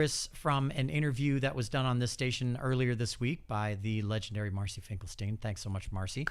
Chris, from an interview that was done on this station earlier this week by the legendary Marcy Finkelstein. Thanks so much, Marcy,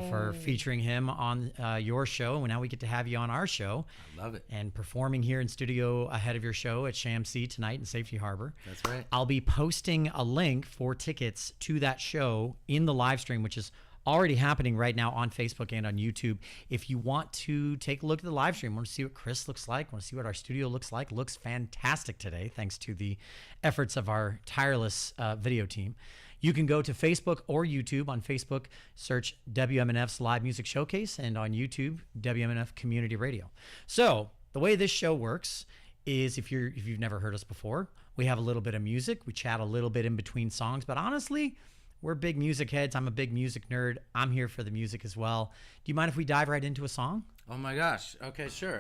for featuring him on your show. And now we get to have you on our show. I love it. And performing here in studio ahead of your show at Shamsi tonight in Safety Harbor. That's right. I'll be posting a link for tickets to that show in the live stream, which is already happening right now on Facebook and on YouTube. If you want to take a look at the live stream, want to see what Chris looks like, want to see what our studio looks like, looks fantastic today, thanks to the efforts of our tireless video team. You can go to Facebook or YouTube. On Facebook, search WMNF's Live Music Showcase, and on YouTube, WMNF Community Radio. So the way this show works is, if you've never heard us before, we have a little bit of music. We chat a little bit in between songs, but honestly, we're big music heads. I'm a big music nerd. I'm here for the music as well. Do you mind if we dive right into a song? Oh my gosh. Okay, sure.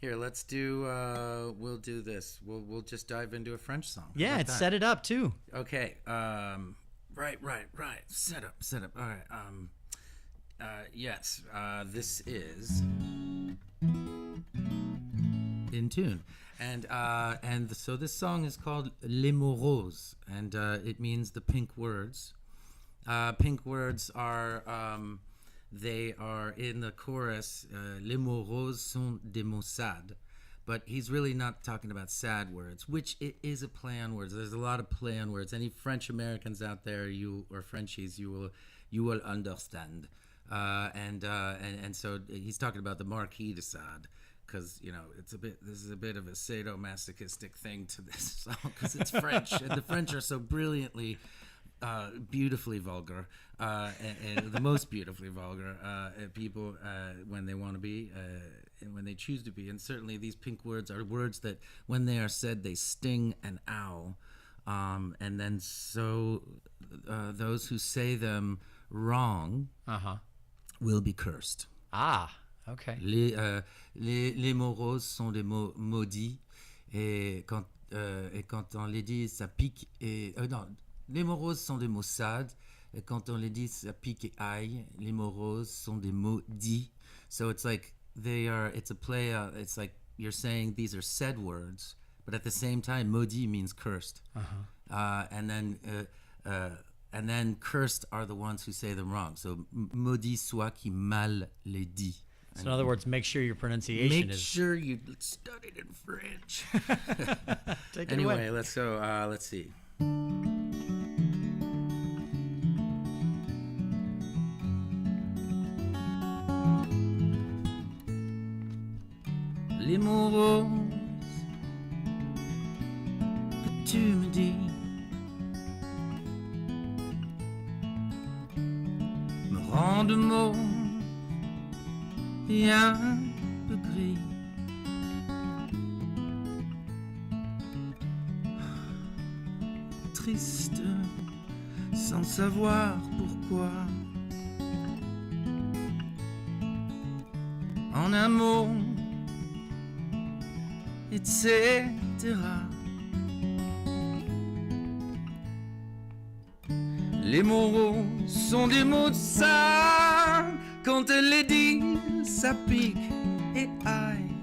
Here, let's do. We'll do this. We'll just dive into a French song. Yeah, it's set it up too. Okay. Right. Set up. All right. Yes. This is in tune. And so this song is called Les mots roses, and it means the pink words. Pink words are, they are in the chorus, Les mots roses sont des mots sad. But he's really not talking about sad words, which it is a play on words. There's a lot of play on words. Any French Americans out there, or Frenchies, you will understand. And so he's talking about the Marquis de Sade. Because this is a bit of a sadomasochistic thing to this song, because it's French, and the French are so brilliantly, beautifully vulgar, and the most beautifully vulgar people when they want to be, and when they choose to be. And certainly these pink words are words that, when they are said, they sting an owl, and then so those who say them wrong will be cursed. Okay. Les mots roses sont des mots maudits, et quand on les dit, ça pique. Non, les mots roses sont des mots sades, et quand on les dit, ça pique et aille. Les mots roses sont des mots dits. So it's like it's a play. It's like you're saying these are said words, but at the same time, maudit means cursed. And then cursed are the ones who say them wrong. So maudit soit qui mal les dit. So in other words, make sure your pronunciation Make sure you studied in French. Take it anyway, away. Let's go. Let's see. Les mots roses que tu me dis me rendent mauve et un peu gris. Triste, sans savoir pourquoi. En un mot, etc. Les mots roses sont des mots de ça. Quand elle les dit, ça pique et aille.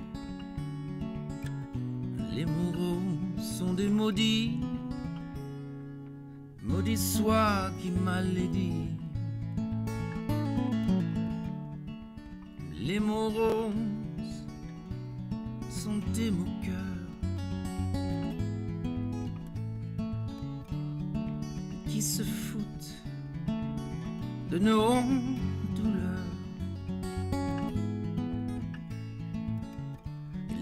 Les mots roses sont des maudits. Maudit soit qui mal les dit. Les mots roses sont des mots cœurs qui se foutent de nos douleurs.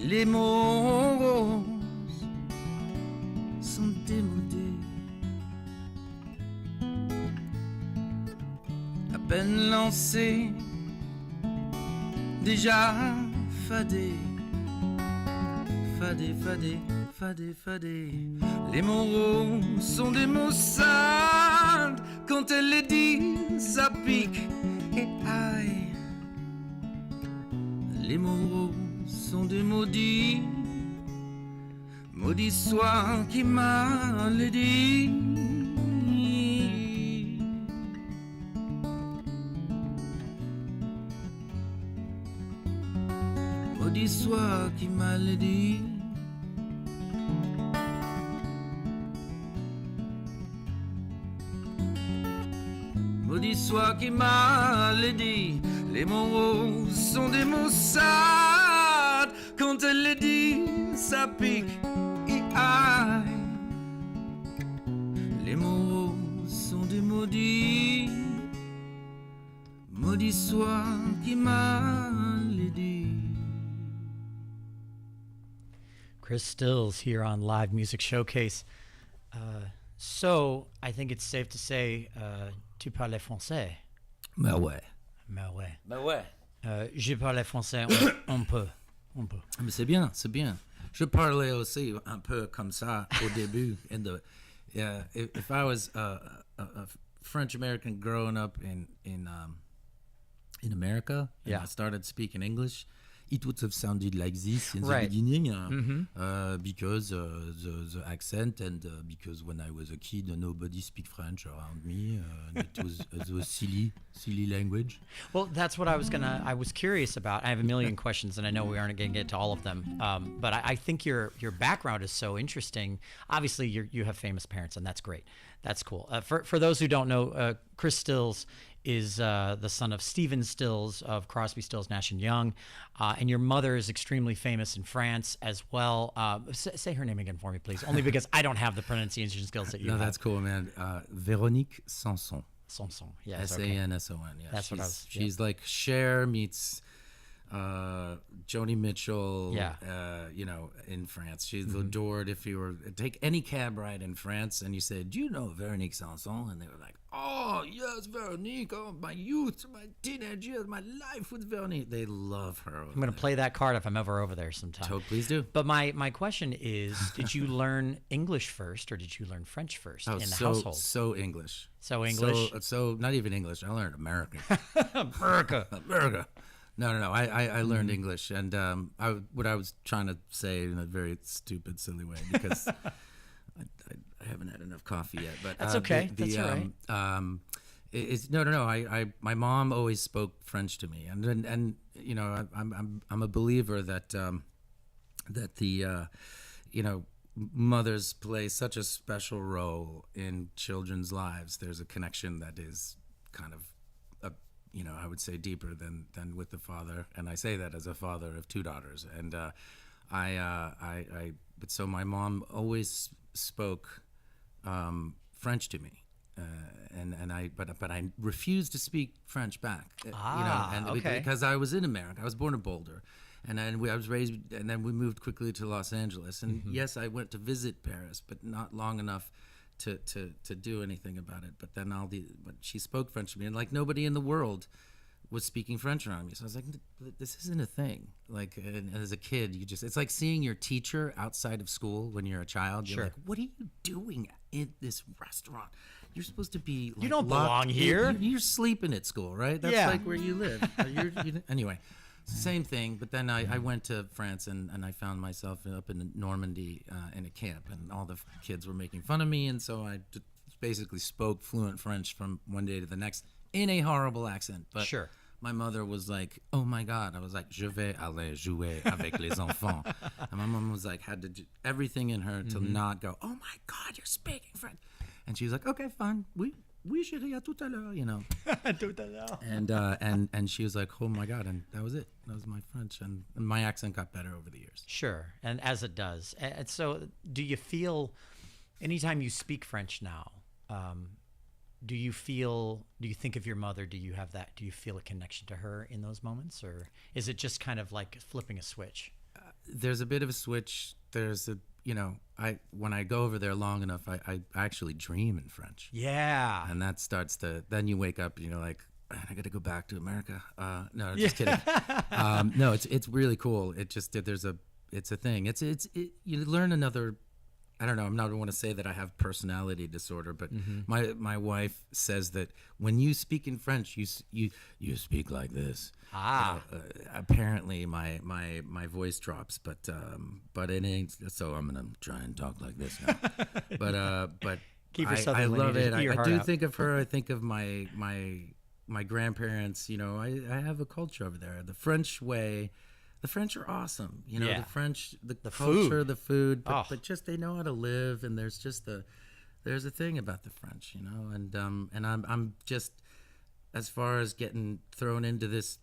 Les mots roses sont démodés. À peine lancés, déjà fadés. Fadés, fadés, fadés, fadés. Les mots roses sont des mots sales. Quand elle les dit, ça pique et aille. Les mots roses sont des maudits. Maudit soit qui m'a les dit. Maudit soit qui m'a les dit. Maudit soit qui m'a dit, les mots roses sont des mots sales. Quand elle les dit, ça pique et aïe. Les mots roses sont des maudits. Maudit soit qui m'a dit. Chris Stills here on Live Music Showcase. So I think it's safe to say, tu parles français? Mais ouais. Mais ouais. Mais ouais. Je parle français un peu. Un peu. Mais c'est bien, c'est bien. Je parlais aussi un peu comme ça au début. If I was a French American growing up in America, and I started speaking English, it would have sounded like this in the beginning, because the accent and because when I was a kid, nobody speak French around me. It was a silly language. Well, that's what I was curious about. I have a million questions, and I know we aren't going to get to all of them. But I think your background is so interesting. Obviously, you have famous parents, and that's great. That's cool. For those who don't know, Chris Stills is the son of Stephen Stills of Crosby, Stills, Nash & Young. And your mother is extremely famous in France as well. Say her name again for me, please. Only because I don't have the pronunciation skills that you have. No, that's cool, man. Véronique Sanson. Sanson, yes. Sanson, yeah. That's what I was... She's like Cher meets Joni Mitchell, in France. She's adored. If you were take any cab ride in France and you said, "Do you know Véronique Sanson?" and they were like, "Oh yes, Véronique. Oh, my youth, my teenage years, my life with Véronique." They love her. I'm going to play that card if I'm ever over there sometime. So please do. But my question is, did you learn English first or did you learn French first in the household? So English. So English. So not even English. I learned American. America. No. I learned English, and what I was trying to say in a very stupid, silly way because I haven't had enough coffee yet. But that's okay. That's all right. No. My mom always spoke French to me, and I'm a believer that the mothers play such a special role in children's lives. There's a connection that is kind of I would say deeper than with the father, and I say that as a father of two daughters. And but so my mom always spoke French to me, but I refused to speak French back. Because I was in America. I was born in Boulder, and then I was raised, and then we moved quickly to Los Angeles. And yes, I went to visit Paris, but not long enough to do anything about it. But then but she spoke French to me, and like nobody in the world was speaking French around me. So I was like, this isn't a thing. Like, and as a kid, it's like seeing your teacher outside of school when you're a child. You're like, what are you doing in this restaurant? You're supposed to be like, you don't belong here. You're sleeping at school, right? That's like where you live. Anyway. Same thing, but then I went to France and I found myself up in Normandy in a camp, and all the kids were making fun of me, and so I basically spoke fluent French from one day to the next in a horrible accent. But my mother was like, "Oh my God!" I was like, "Je vais aller jouer avec les enfants," and my mom was like, had to do everything in her to not go, "Oh my God, you're speaking French," and she was like, "Okay, fine, Oui, chérie, à tout à l'heure, Tout à l'heure. And she was like, "Oh my God," and that was it. That was my French, and my accent got better over the years. Sure, and as it does. And so, do you feel, anytime you speak French now, do you think of your mother? Do you feel a connection to her in those moments, or is it just kind of like flipping a switch? There's a bit of a switch. There's a when I go over there long enough, I actually dream in French. Yeah. And that starts then you wake up and you're like, I got to go back to America. No, just kidding. No, it's really cool. It just, it's a thing. You learn another, I don't know, I'm not want to say that I have personality disorder, but my wife says that when you speak in French, you speak like this. Apparently my voice drops, but it ain't. So I'm gonna try and talk like this now. But keep yourself. I love it. I do think of her. I think of my grandparents. I have a culture over there. The French way. The French are awesome. The French, the culture, food. The food, but just they know how to live, and there's a thing about the French, and I'm just. as far as getting thrown into this,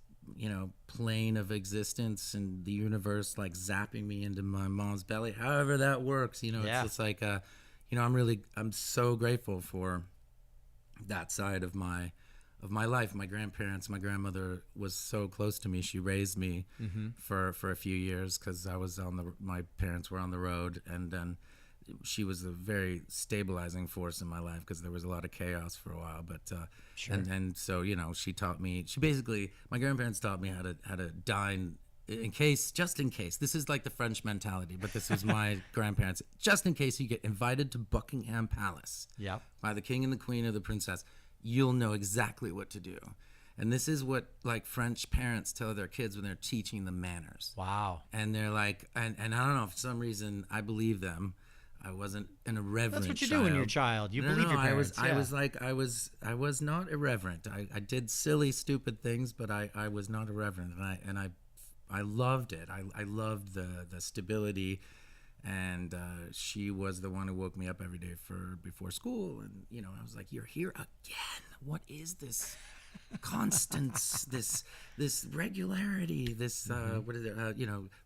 plane of existence and the universe, like zapping me into my mom's belly, however that works, Yeah. it's like, I'm so grateful for that side of my life. My grandparents, my grandmother was so close to me. She raised me for a few years because my parents were on the road, and then she was a very stabilizing force in my life because there was a lot of chaos for a while. But Sure. and so she taught me. My grandparents taught me how to dine just in case. This is like the French mentality, but this was my grandparents. Just in case you get invited to Buckingham Palace Yeah. by the king and the queen or the princess, you'll know exactly what to do. And this is what like French parents tell their kids when they're teaching them manners. Wow. And they're like, and I don't know, for some reason I believe them. I wasn't an irreverent. That's what you child. do when you're a child. You believe your parents. I was not irreverent. I did silly, stupid things, but I was not irreverent, and I loved it. I loved the stability, and she was the one who woke me up every day before school, and I was like, "You're here again. What is this constance? this regularity? This what is it?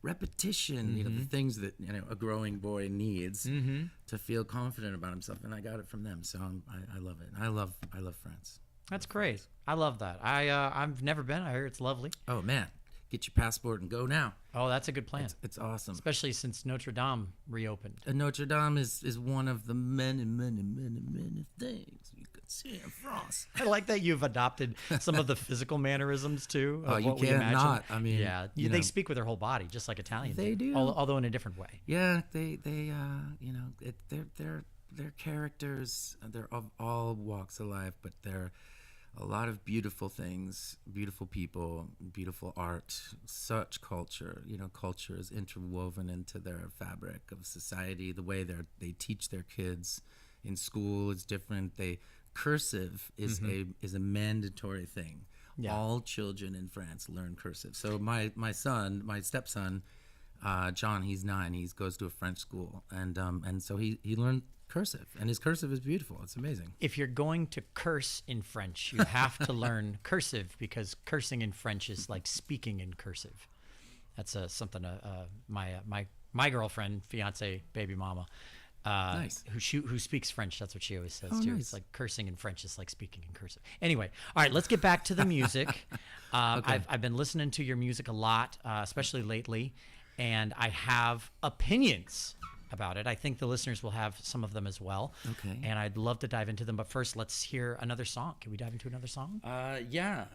Repetition. The things that a growing boy needs to feel confident about himself." And I got it from them, so I love it. I love France. That's great. I love that. I've never been. I hear it's lovely. Oh man. Get your passport and go now. Oh, that's a good plan. It's awesome. Especially since Notre Dame reopened. And Notre Dame is one of the many things you could see in France. I like that you've adopted some of the physical mannerisms too. Oh, you can't not. I mean, yeah, they speak with their whole body, just like Italians. They do. Although in a different way. Yeah, they're characters. They're of all walks of life, but they're a lot of beautiful things, beautiful people, beautiful art, such culture. Culture is interwoven into their fabric of society. The way they teach their kids in school is different. Cursive is a mandatory thing. Yeah. All children in France learn cursive. So my stepson, John, he's 9. He goes to a French school, and so he learned cursive, and his cursive is beautiful. It's amazing. If you're going to curse in French, you have to learn cursive, because cursing in French is like speaking in cursive. That's something my girlfriend, fiance, baby mama, nice. who speaks French. That's what she always says Oh, too. nice. It's like cursing in French is like speaking in cursive. Anyway, all right, let's get back to the music. Okay. I've been listening to your music a lot, especially lately, and I have opinions about it. I think the listeners will have some of them as well. Okay. And I'd love to dive into them, but first let's hear another song. Can we dive into another song? Yeah.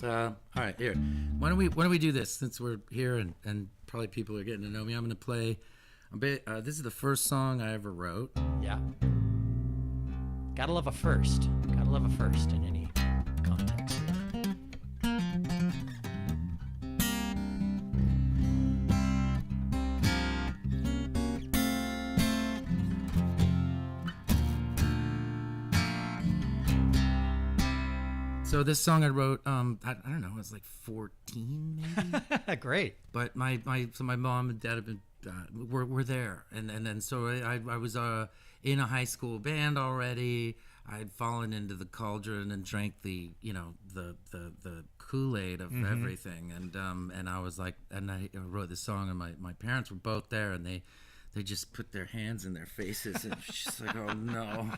All right, here. Why don't we do this, since we're here and probably people are getting to know me? I'm going to play a bit. This is the first song I ever wrote. Yeah. Gotta love a first. Gotta love a first in any context. So this song I wrote, I don't know, I was like 14 maybe. Great. But my mom and dad have been were there, and then so I was in a high school band already. I had fallen into the cauldron and drank the Kool-Aid of everything, and I was like, and I wrote this song, and my parents were both there, and they just put their hands in their faces, and it's just like, oh no,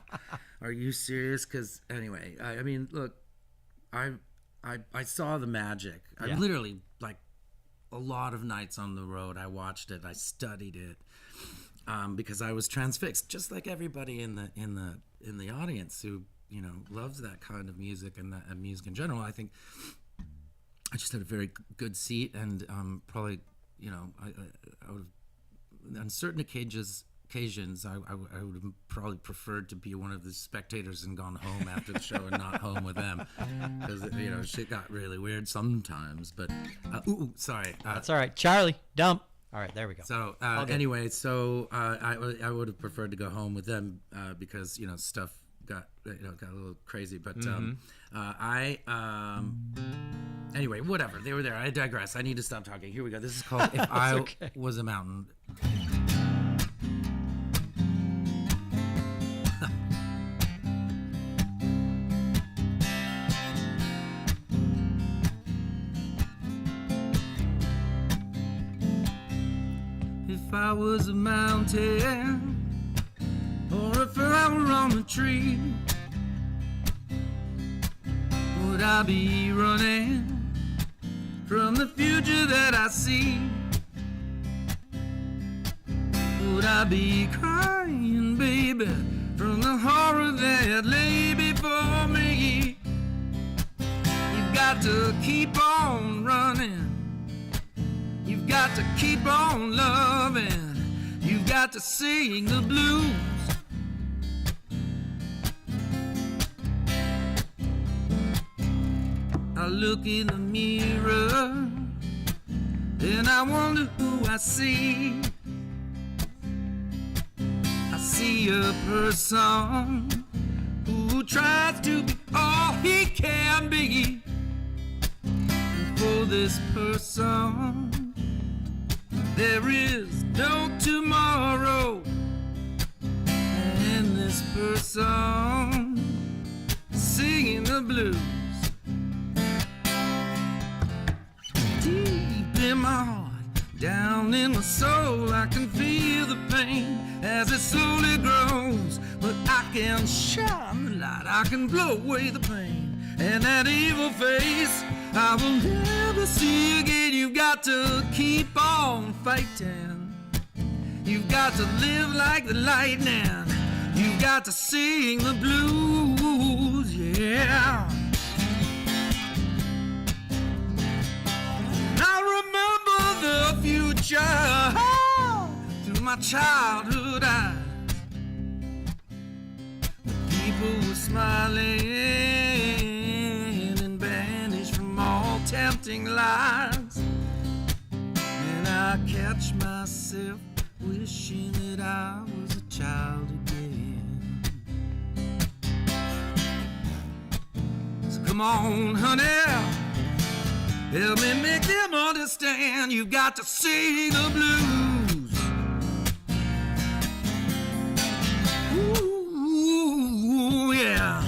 are you serious? Because anyway, I mean, look, I saw the magic. Yeah. I literally, like, a lot of nights on the road, I watched it, I studied it, because I was transfixed, just like everybody in the audience who loves that kind of music and that music in general. I think I just had a very good seat, and probably I would have, on certain occasions I would have probably preferred to be one of the spectators and gone home after the show and not home with them, because shit got really weird sometimes. But sorry, that's all right. Charlie, dump. All right, there we go. So anyway, I would have preferred to go home with them, because stuff got a little crazy. But anyway, whatever. They were there. I digress. I need to stop talking. Here we go. This is called "If I Was a Mountain." If I was a mountain, or if I were on a tree, would I be running from the future that I see? Would I be crying, baby, from the horror that lay before me? You've got to keep on running. You've got to keep on loving. You've got to sing the blues. I look in the mirror and I wonder who I see. I see a person who tries to be all he can be. And for this person, there is no tomorrow. And this person singing the blues. Deep in my heart, down in my soul, I can feel the pain as it slowly grows. But I can shine the light, I can blow away the pain. And that evil face I will never see again. You've got to keep on fighting. You've got to live like the lightning. You've got to sing the blues, yeah. I remember the future through my childhood eyes. The people were smiling and banished from all tempting lies. And I catch myself wishing that I was a child again. So come on, honey, help me make them understand. You've got to sing the blues. Ooh, yeah.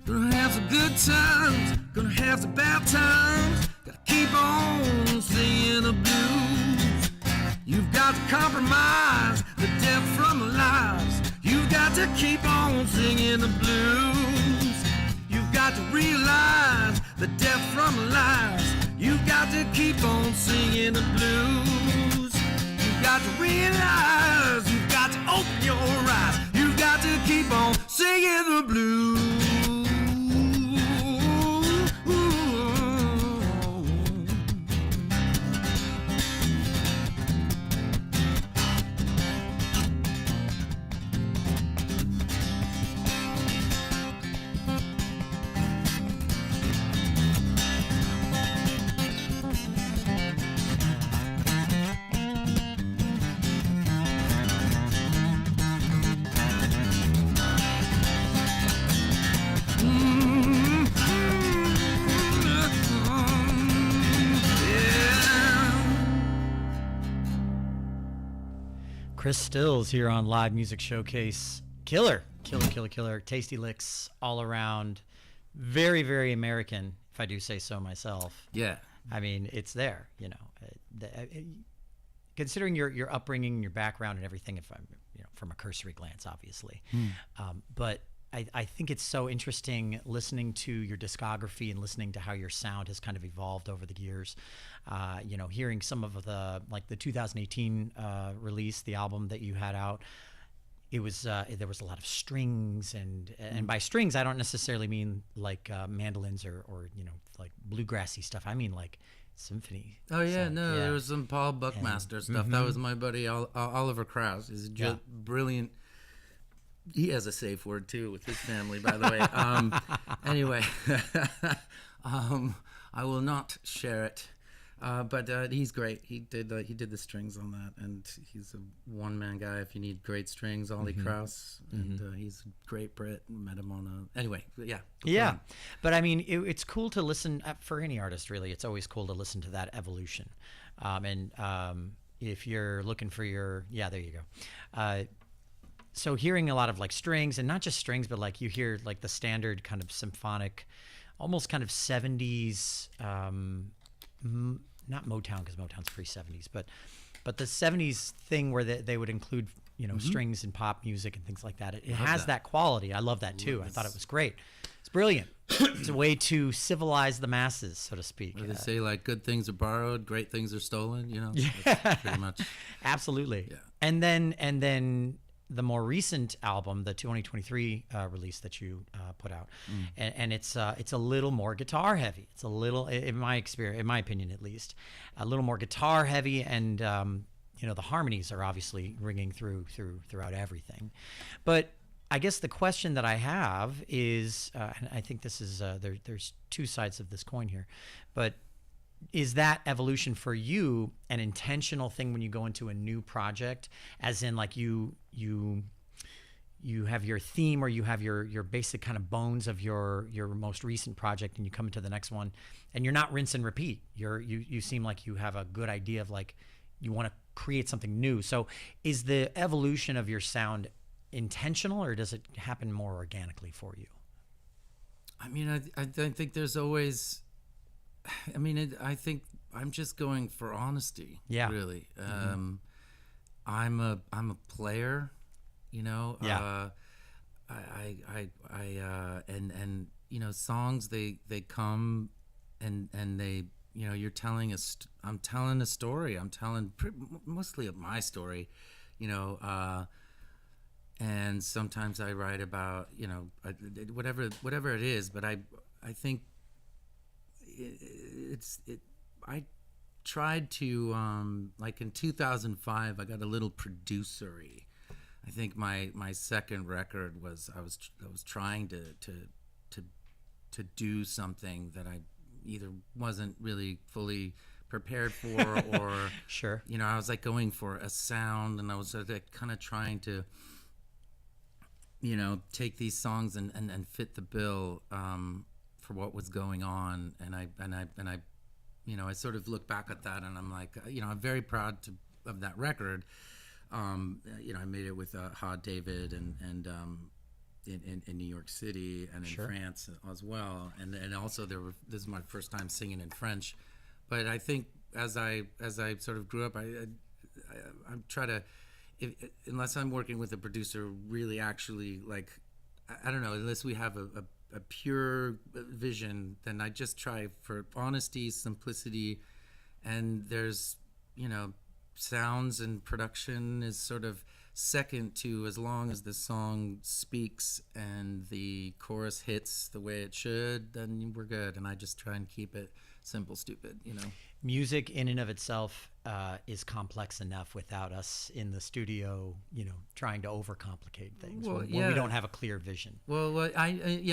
Gonna have some good times, gonna have some bad times. Gotta keep on singing the blues. You've got to compromise the death from the lives. You've got to keep on singing the blues. You've got to realize the death from the lives. You've got to keep on singing the blues. You've got to realize, you've got to open your eyes. You've got to keep on singing the blues. Chris Stills here on Live Music Showcase. Killer. Tasty licks all around. Very, very American, if I do say so myself. Yeah. I mean, it's there, you know. Considering your upbringing, your background and everything, if I'm, you know, from a cursory glance, obviously. But I think it's so interesting listening to your discography and listening to how your sound has kind of evolved over the years. You know, hearing some of the, like the 2018 release, the album that you had out, it was there was a lot of strings, and by strings I don't necessarily mean like mandolins or you know, like bluegrassy stuff. I mean like symphony. Oh yeah, stuff. no, there was some Paul Buckmaster stuff. That was my buddy Oliver Krause. He's a brilliant. He has a safe word too with his family, by the way. Anyway, I will not share it. But he's great. He did the strings on that, and he's a one-man guy. If you need great strings, Ollie Krause, and he's a great Brit. Met him on a anyway. Yeah. But I mean, it's cool to listen for any artist. Really, it's always cool to listen to that evolution, and if you're looking for your, yeah, there you go. So hearing a lot of like strings, and not just strings, but like you hear like the standard kind of symphonic, almost kind of 70s, not Motown, because Motown's pre-70s, but the 70s thing where they would include, strings and pop music and things like that. It has that quality. I love that too. I thought it was great. It's brilliant. It's a way to civilize the masses, so to speak. They say like good things are borrowed, great things are stolen. Yeah. That's pretty much. Absolutely. Yeah. And then the more recent album, the 2023 release that you put out, and it's a little more guitar heavy. It's a little, in my experience, in my opinion at least, a little more guitar heavy, and the harmonies are obviously ringing throughout everything. But I guess the question that I have is, and I think this is there's two sides of this coin here, but is that evolution for you an intentional thing when you go into a new project, as in like you have your theme, or you have your basic kind of bones of your most recent project, and you come into the next one and you're not rinse and repeat. You seem like you have a good idea of like you want to create something new. So is the evolution of your sound intentional, or does it happen more organically for you? I mean, I think there's always, I think I'm just going for honesty. Yeah. Really. I'm a player, Yeah. Songs they come and they, you're telling I'm telling a story. I'm telling mostly of my story, and sometimes I write about, whatever it is, but I think I tried to, like in 2005, I got a little producery. I think my second record was, I was trying to do something that I either wasn't really fully prepared for, or Sure. I was like going for a sound, and I was like kind of trying to take these songs and fit the bill for what was going on, and I sort of look back at that, and I'm like, I'm very proud of that record. I made it with Hod David and in New York City and in Sure. France as well, and also this is my first time singing in French. But I think as I sort of grew up, I try to, unless I'm working with a producer, really actually, like, I don't know, unless we have a pure vision, then I just try for honesty, simplicity, and there's, sounds and production is sort of second to, as long as the song speaks and the chorus hits the way it should, then we're good. And I just try and keep it simple, stupid, Music in and of itself is complex enough without us in the studio, trying to overcomplicate things when we don't have a clear vision. Well, I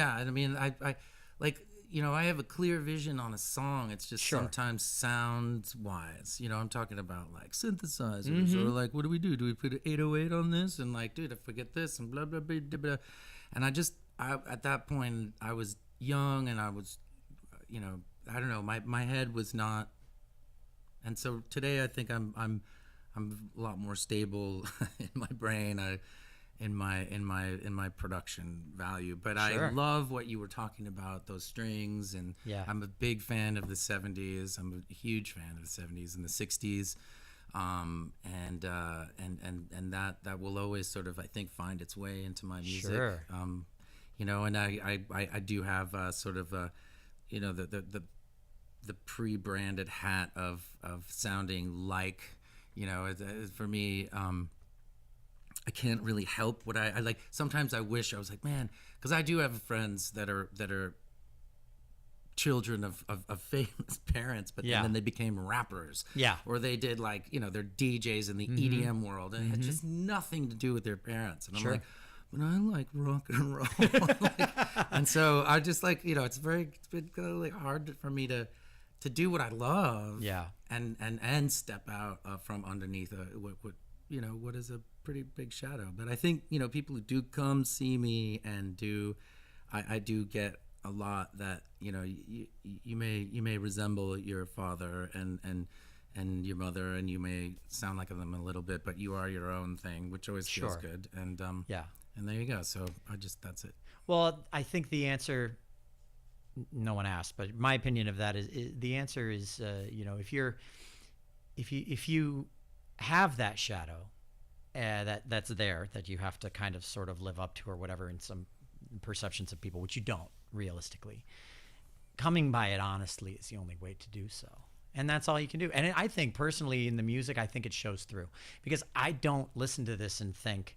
like, I have a clear vision on a song. It's just Sure. sometimes sounds wise. I'm talking about like synthesizers, or like, what do? Do we put an 808 on this? And like, dude, I forget this, and blah, blah, blah, blah, blah. And at that point, I was young, and I was, I don't know, my head was not. And so today I think I'm a lot more stable in my brain, in my production value. But Sure. I love what you were talking about, those strings, and Yeah. I'm a big fan of the 70s. I'm a huge fan of the 70s and the 60s. And that will always sort of, I think, find its way into my music. Sure. And I do have sort of the pre-branded hat of sounding like, for me, I can't really help what I like. Sometimes I wish I was like, man, because I do have friends that are children of famous parents, but Yeah. then they became rappers. Yeah. Or they did like, they're DJs in the EDM world, and it had just nothing to do with their parents. And I'm Sure. like, but I like rock and roll. And so I just like, it's been kind of like hard for me to do what I love. Yeah. And step out from underneath what is a pretty big shadow. But I think, people who do come see me and I do get a lot that, you may resemble your father, and and your mother, and you may sound like them a little bit, but you are your own thing, which always feels good. And and there you go. So that's it. Well, I think the answer, no one asked, but my opinion of that is the answer is, if you have that shadow that's there, that you have to kind of sort of live up to or whatever in some perceptions of people, which you don't realistically, coming by it honestly is the only way to do so. And that's all you can do. And I think personally in the music, I think it shows through, because I don't listen to this and think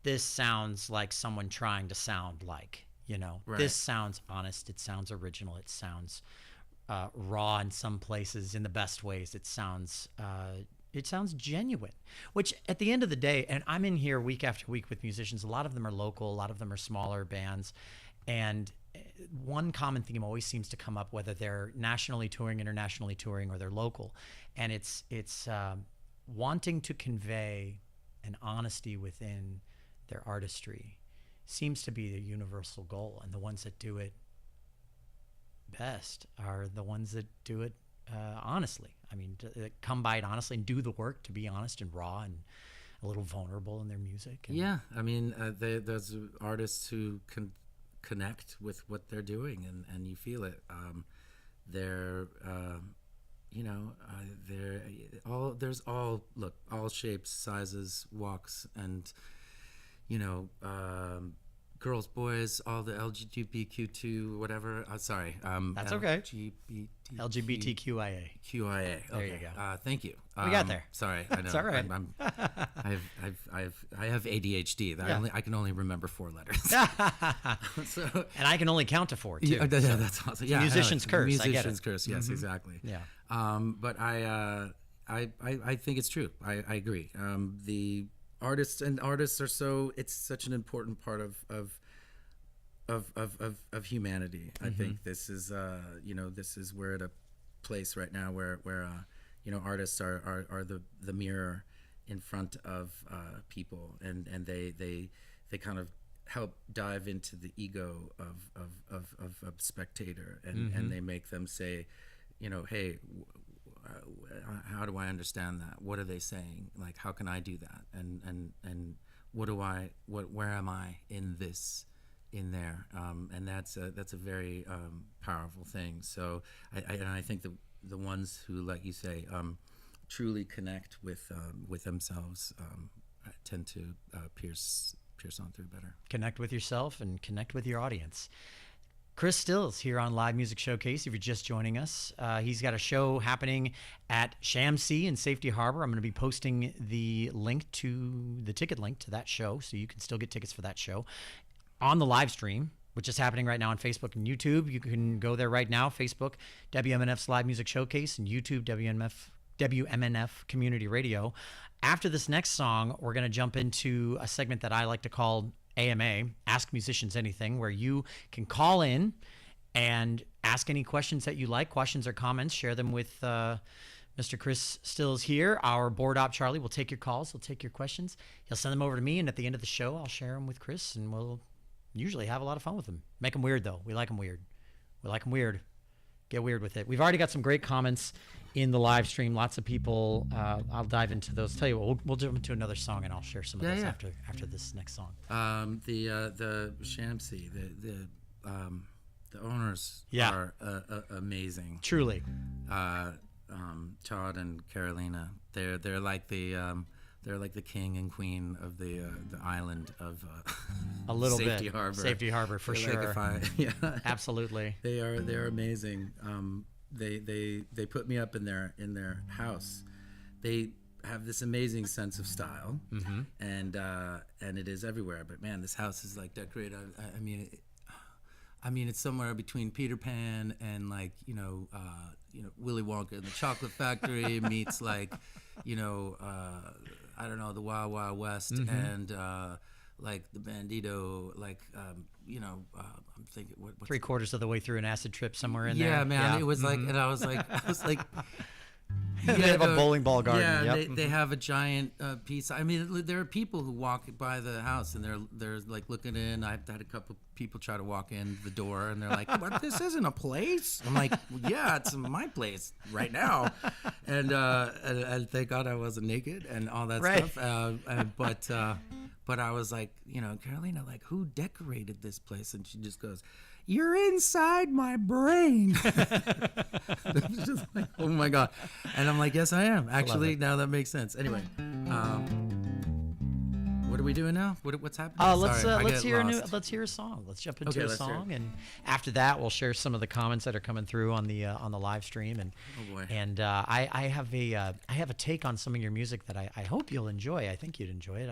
this sounds like someone trying to sound like, Right. This sounds honest. It sounds original. It sounds raw in some places in the best ways. It sounds genuine, which at the end of the day, and I'm in here week after week with musicians, a lot of them are local, a lot of them are smaller bands. And one common theme always seems to come up, whether they're nationally touring, internationally touring, or they're local. And it's wanting to convey an honesty within their artistry seems to be the universal goal. And the ones that do it best are the ones that do it honestly. I mean, come by it honestly and do the work to be honest and raw and a little vulnerable in their music. And yeah, I mean, there's artists who can connect with what they're doing, and you feel it. They're there's all shapes, sizes, walks, and girls, boys, all the LGBTQ2, whatever. Sorry. That's okay. LGBTQIA. QIA. Okay. There you go. Thank you. We got there. Sorry. I know. It's all right. I have ADHD. I can only remember 4 letters. So, and I can only count to 4 too. Yeah, that's awesome. Yeah, musician's curse. Musician's curse. Yes, exactly. Yeah. But I think it's true. I agree. The artists are it's such an important part of humanity. I think this is we're at a place right now where artists are the mirror in front of people, and they kind of help dive into the ego of spectator, and they make them say, hey, how do I understand that? What are they saying? Like, how can I do that? And where am I in this, in there? And that's a very powerful thing. So I think the ones who, like you say, truly connect with themselves tend to pierce on through better. Connect with yourself and connect with your audience. Chris Stills here on Live Music Showcase. If you're just joining us, he's got a show happening at Shamsi in Safety Harbor. I'm going to be posting the ticket link to that show, so you can still get tickets for that show on the live stream, which is happening right now on Facebook and YouTube. You can go there right now. Facebook, WMNF's Live Music Showcase, and YouTube, WMNF Community Radio. After this next song, we're going to jump into a segment that I like to call AMA, Ask Musicians Anything, where you can call in and ask any questions that you like, questions or comments, share them with Mr. Chris Stills here. Our board op, Charlie, will take your calls. He'll take your questions. He'll send them over to me, and at the end of the show, I'll share them with Chris, and we'll usually have a lot of fun with them. Make them weird, though. We like them weird. We like them weird. Get weird with it. We've already got some great comments in the live stream. Lots of people. I'll dive into those. Tell you what, we'll jump into another song, and I'll share some of those after this next song. The Shamsi, the owners are amazing. Truly. Todd and Carolina, they're like the king and queen of the island of a little Safety bit. Harbor. Safety Harbor for sure. Absolutely. They're amazing. They put me up in their house. They have this amazing sense of style, and it is everywhere. But man, this house is like decorated. I mean, it's somewhere between Peter Pan and Willy Wonka and the Chocolate Factory meets I don't know, the Wild Wild West and like the Bandito, I'm thinking what 3/4 of the way through an acid trip somewhere in there. Yeah, man, it was like, and I was like, They have a bowling ball garden. Yeah, Yep. they have a giant piece. I mean, there are people who walk by the house and they're like looking in. I've had a couple people try to walk in the door and they're like, "What? This isn't a place." I'm like, "Yeah, it's my place right now." And thank God I wasn't naked and all that Right. stuff. But I was like, Carolina, like, who decorated this place? And she just goes, "You're inside my brain." It was just like, oh my God. And I'm like, yes, I am. Actually, now that makes sense. Anyway, what are we doing now? What's happening? Let's hear a song. Let's jump into a let's hear it. song, and after that, we'll share some of the comments that are coming through on the live stream. And Oh boy. and I have a take on some of your music that I hope you'll enjoy. I think you'd enjoy it.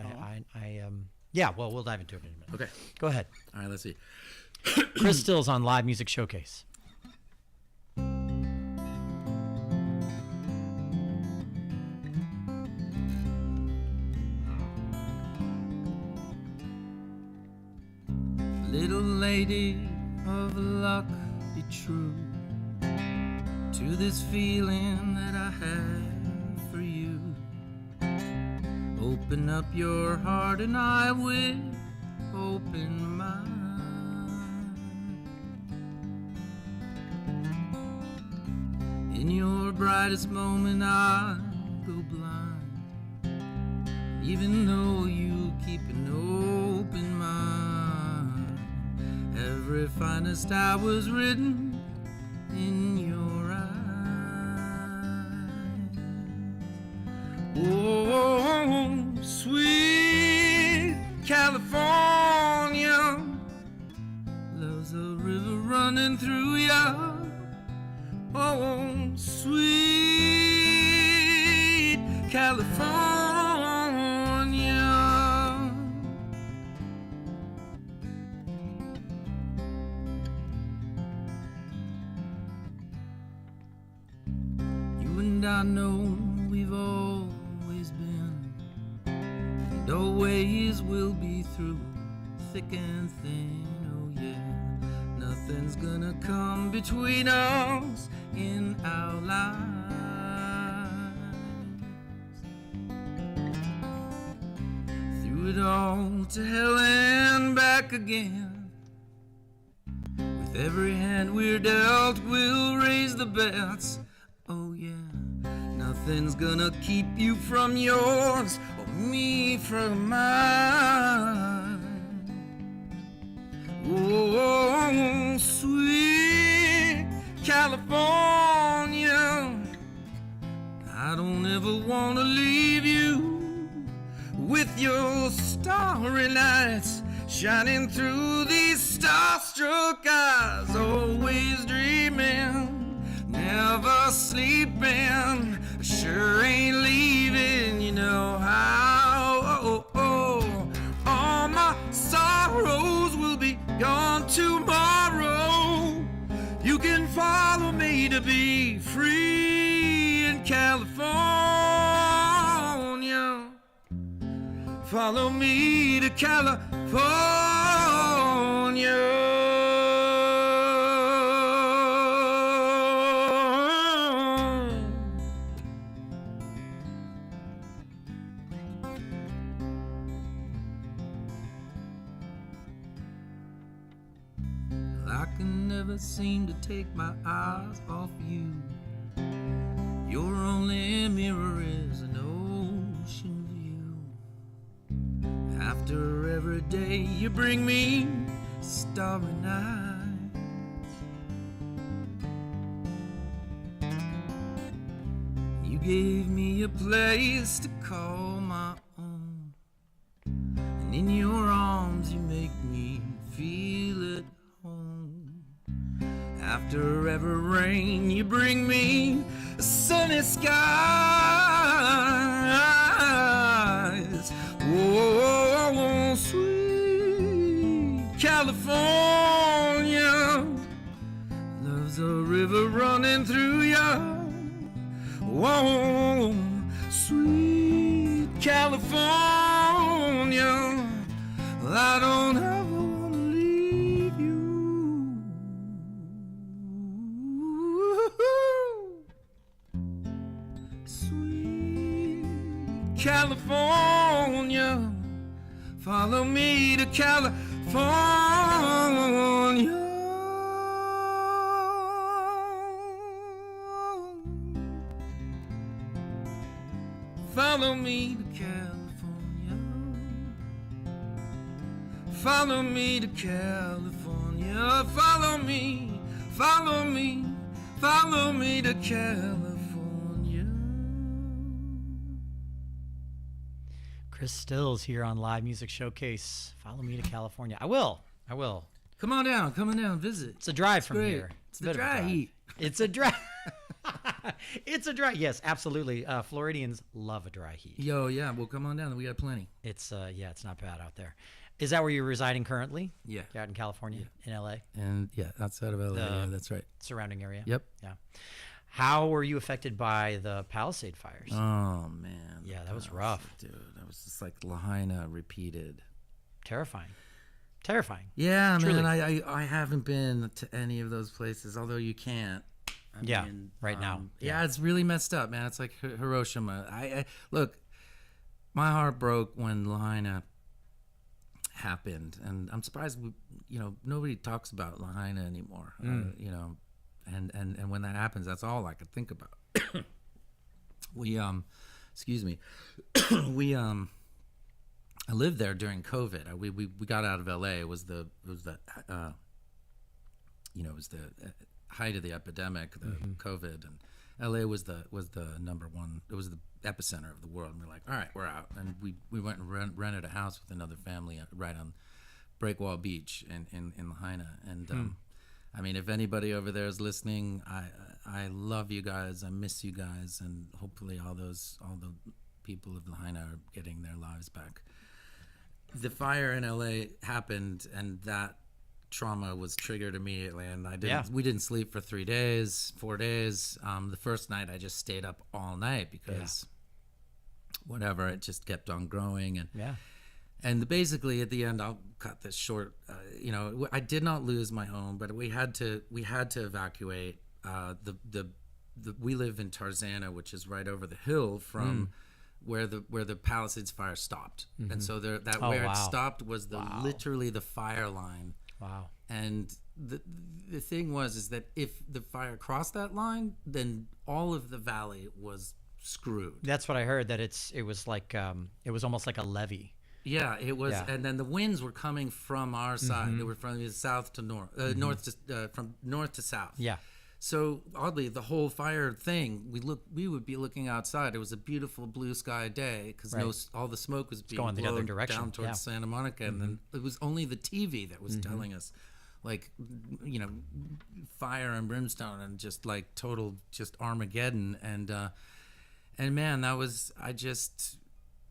Yeah. Well, we'll dive into it in a minute. Okay. Go ahead. All right, let's see. Chris Stills on Live Music Showcase. Little lady of luck, be true to this feeling that I have for you. Open up your heart and I will open mine. In your brightest moment I go blind, even though you keep an open mind. Every finest hour was written in your eyes. Oh, sweet California, love's a river running through ya. Oh, sweet California. You and I know we've always been, and always will be through thick and thin. Oh yeah, nothing's gonna come between us in our lives. Through it all, to hell and back again. With every hand we're dealt, we'll raise the bets. Oh yeah, nothing's gonna keep you from yours or me from mine. Oh, sweet California, I don't ever want to leave you. With your starry nights shining through these starstruck eyes, always dreaming, never sleeping, sure ain't leaving, you know how. All my sorrows will be gone tomorrow. You can follow me to be free in California. Follow me to California. I can never seem to take my eyes off you. Your only mirror is an ocean view. After every day you bring me starry nights. You gave me a place to call my own, and in your arms you make me feel at home. After every rain you bring me sunny skies. Oh, sweet California, love's a river running through ya. Whoa, sweet California, I don't ever want to leave you. Sweet California, follow me to California. Follow me to California. Follow me to California. Follow me, follow me, follow me to California. Chris Stills here on Live Music Showcase. Follow me to California. I will. Come on down, visit. It's a drive from great. here. It's the dry heat. It's a drive. It's a dry. Yes, absolutely. Floridians love a dry heat. Yo, yeah, well, come on down. We got plenty. It's it's not bad out there. Is that where you're residing currently? Yeah. You're out in California, in LA? And yeah, outside of LA. Yeah, that's right. Surrounding area? Yep. Yeah. How were you affected by the Palisade fires? Oh, man. Yeah, that was rough. Dude, that was just like Lahaina repeated. Terrifying. Yeah, Truly. man, I haven't been to any of those places, although you can't. I mean, right now. Yeah, it's really messed up, man. It's like Hiroshima. I look, my heart broke when Lahaina happened, and I'm surprised nobody talks about Lahaina anymore. And when that happens, that's all I could think about. Excuse me. I lived there during COVID. We got out of LA. It was the height of the epidemic, the COVID, and LA was the number one. It was the epicenter of the world. And we're like, all right, we're out, and we went and rented a house with another family right on Breakwall Beach in Lahaina. And I mean, if anybody over there is listening, I love you guys. I miss you guys, and hopefully all the people of Lahaina are getting their lives back. The fire in LA happened, and that trauma was triggered immediately, and we didn't sleep for 4 days. The first night I just stayed up all night because whatever, it just kept on growing. And basically at the end, I'll cut this short, I did not lose my home, but we had to evacuate. We live in Tarzana, which is right over the hill from where the Palisades fire stopped. And so it stopped was literally the fire line. Wow. And the thing is that if the fire crossed that line, then all of the valley was screwed. That's what I heard, that it was like it was almost like a levee. Yeah, it was. Yeah. And then the winds were coming from our side. They were from the south to north, from north to south. Yeah. So oddly, the whole fire thing, we would be looking outside. It was a beautiful blue sky day because all the smoke was being going the other direction down towards Santa Monica, and then it was only the TV that was telling us, like, fire and brimstone and just like total just Armageddon. And man, that was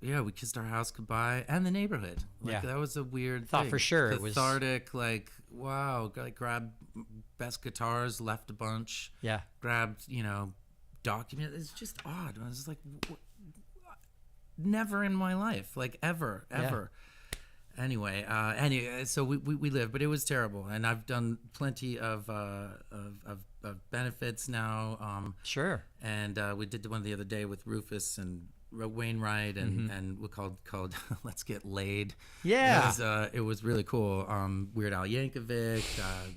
we kissed our house goodbye and the neighborhood. Like, that was a weird thought thing. For sure. Cathartic, it was like, wow, like grabbed best guitars, left a bunch. Yeah. Grabbed, document. It's just odd. I was like, never in my life, like ever. Anyway, so we lived, but it was terrible. And I've done plenty of benefits now. Sure. And we did one the other day with Rufus and Wainwright, and we called Let's Get Laid. Yeah, it was really cool. Weird Al Yankovic.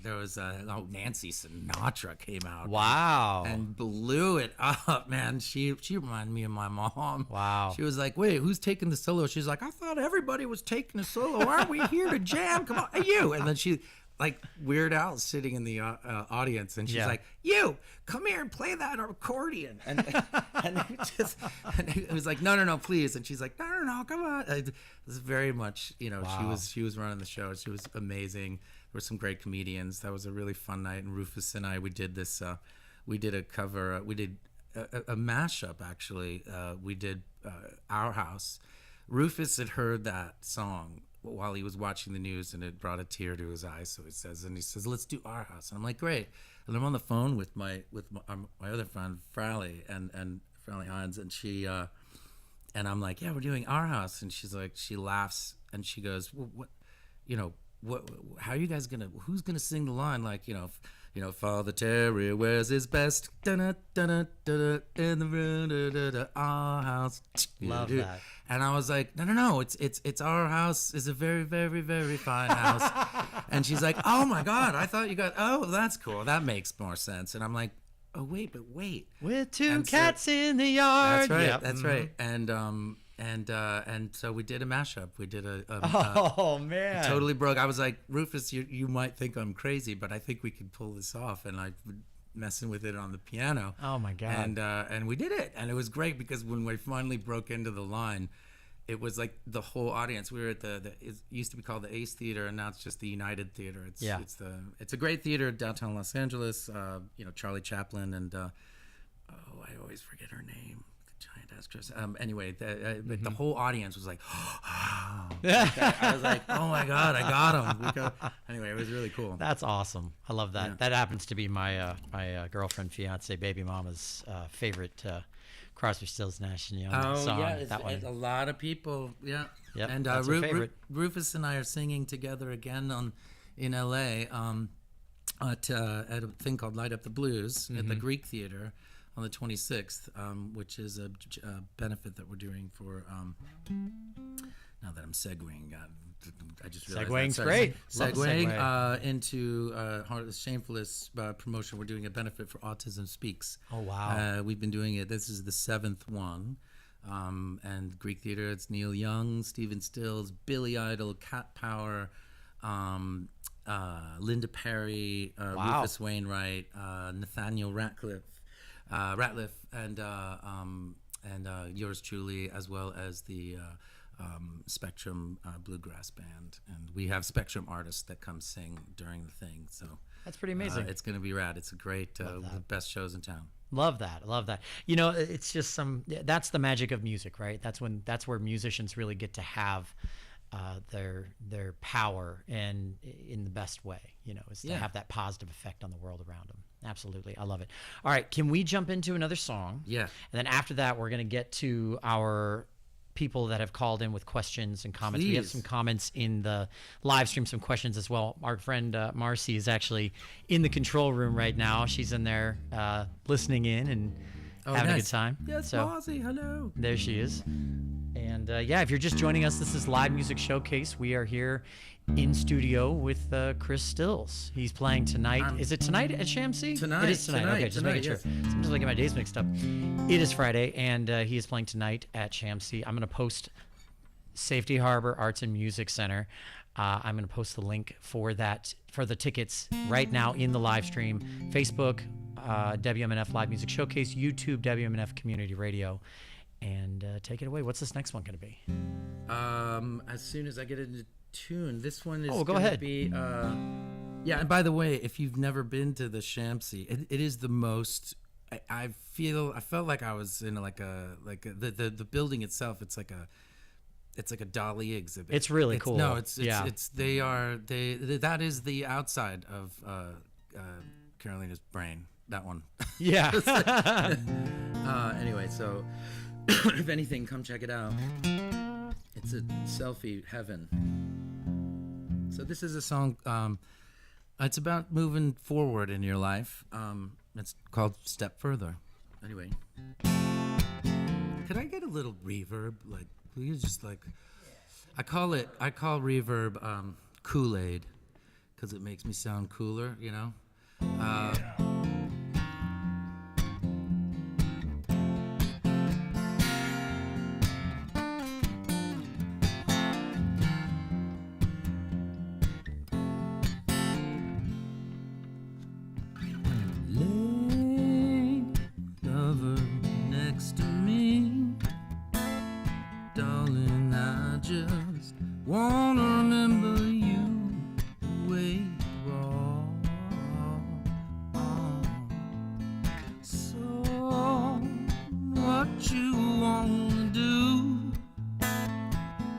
There was Nancy Sinatra came out. Wow, and blew it up, man. She reminded me of my mom. Wow. She was like, "Wait, who's taking the solo?" She's like, "I thought everybody was taking the solo. Aren't we here to jam? Come on, hey, you!" And then she. Like Weird Al sitting in the audience, and she's like, "You come here and play that accordion." And it was like, "No, please." And she's like, "No, come on." It was very much, wow. She was running the show. She was amazing. There were some great comedians. That was a really fun night. And Rufus and I, we did this. We did a cover. We did a mashup actually. We did Our House. Rufus had heard that song while he was watching the news, and it brought a tear to his eye. So he says, "Let's do Our House." And I'm like, "Great." And I'm on the phone with my other friend Frally and Frally Hines, and she and I'm like, "Yeah, we're doing Our House." And she's like, she laughs and she goes, "Well, what, how are you guys who's gonna sing the line? Like, you know, Father Terry wears his best. Da-da, da-da, da-da, in the room, da-da, our house. Love that. And I was like, no, it's our house. Is a very, very, very fine house. And she's like, oh my God, I thought you got. Oh, that's cool. That makes more sense. And I'm like, oh wait, but wait. With two cats in the yard. That's right. Yep. That's right. And so we did a mashup. We did Oh man, totally broke. I was like, Rufus, you might think I'm crazy, but I think we could pull this off. And I messing with it on the piano. Oh my God. And we did it, and it was great because when we finally broke into the line, it was like the whole audience. We were at it used to be called the Ace Theater, and now it's just the United Theater. It's a great theater downtown Los Angeles. You know, Charlie Chaplin and I always forget her name. Giant actress. Anyway, but the whole audience was like, oh. I was like, oh my God, I got him. Anyway, it was really cool. That's awesome. I love that. Yeah. That happens to be my girlfriend, fiance, baby mama's favorite Crosby, Stills, Nash and Young song. Yeah, that one. A lot of people. Yeah. Yep, and that's her favorite. Rufus and I are singing together again in LA at a thing called Light Up the Blues at the Greek Theater on the 26th, which is a benefit that we're doing for. Now that I'm segueing, I just realized seguing's great. Segueing into Heartless Shamefulness promotion. We're doing a benefit for Autism Speaks. Oh wow! We've been doing it. This is the 7th one. And Greek Theater, it's Neil Young, Stephen Stills, Billy Idol, Cat Power, Linda Perry, Rufus Wainwright, Nathaniel Ratcliffe, and yours truly, as well as the Spectrum Bluegrass Band. And we have Spectrum artists that come sing during the thing. So that's pretty amazing. It's going to be rad. It's a great, the best shows in town. Love that. Love that. You know, it's just that's the magic of music, right? That's where musicians really get to have their power, and in the best way, you know, is to have that positive effect on the world around them. Absolutely. I love it. All right. Can we jump into another song? Yeah. And then after that, we're going to get to our people that have called in with questions and comments. Please. We have some comments in the live stream, some questions as well. Our friend Marcy is actually in the control room right now. She's in there listening in and having a good time. Yes, so, Marcy, hello. There she is. And if you're just joining us, this is Live Music Showcase. We are here in studio with Chris Stills. He's playing tonight. Is it tonight at Shamsi? Tonight. It is tonight. Okay, just making sure. Yes. I'm just getting my days mixed up. It is Friday, and he is playing tonight at Shamsi. I'm going to post Safety Harbor Arts and Music Center. I'm going to post the link for the tickets right now in the live stream. Facebook, WMNF Live Music Showcase, YouTube, WMNF Community Radio. And take it away. What's this next one going to be? As soon as I get into tune, this one is go ahead. Be, and by the way, if you've never been to the Shamsi, it is the most. I felt like I was in the building itself. It's like a Dali exhibit. It's really cool. No, that is the outside of Carolina's brain. That one. Yeah. Anyway, so if anything, come check it out. It's a selfie heaven. So this is a song. It's about moving forward in your life. It's called Step Further. Anyway, could I get a little reverb? Like, please, just like, I call reverb Kool-Aid because it makes me sound cooler. You know.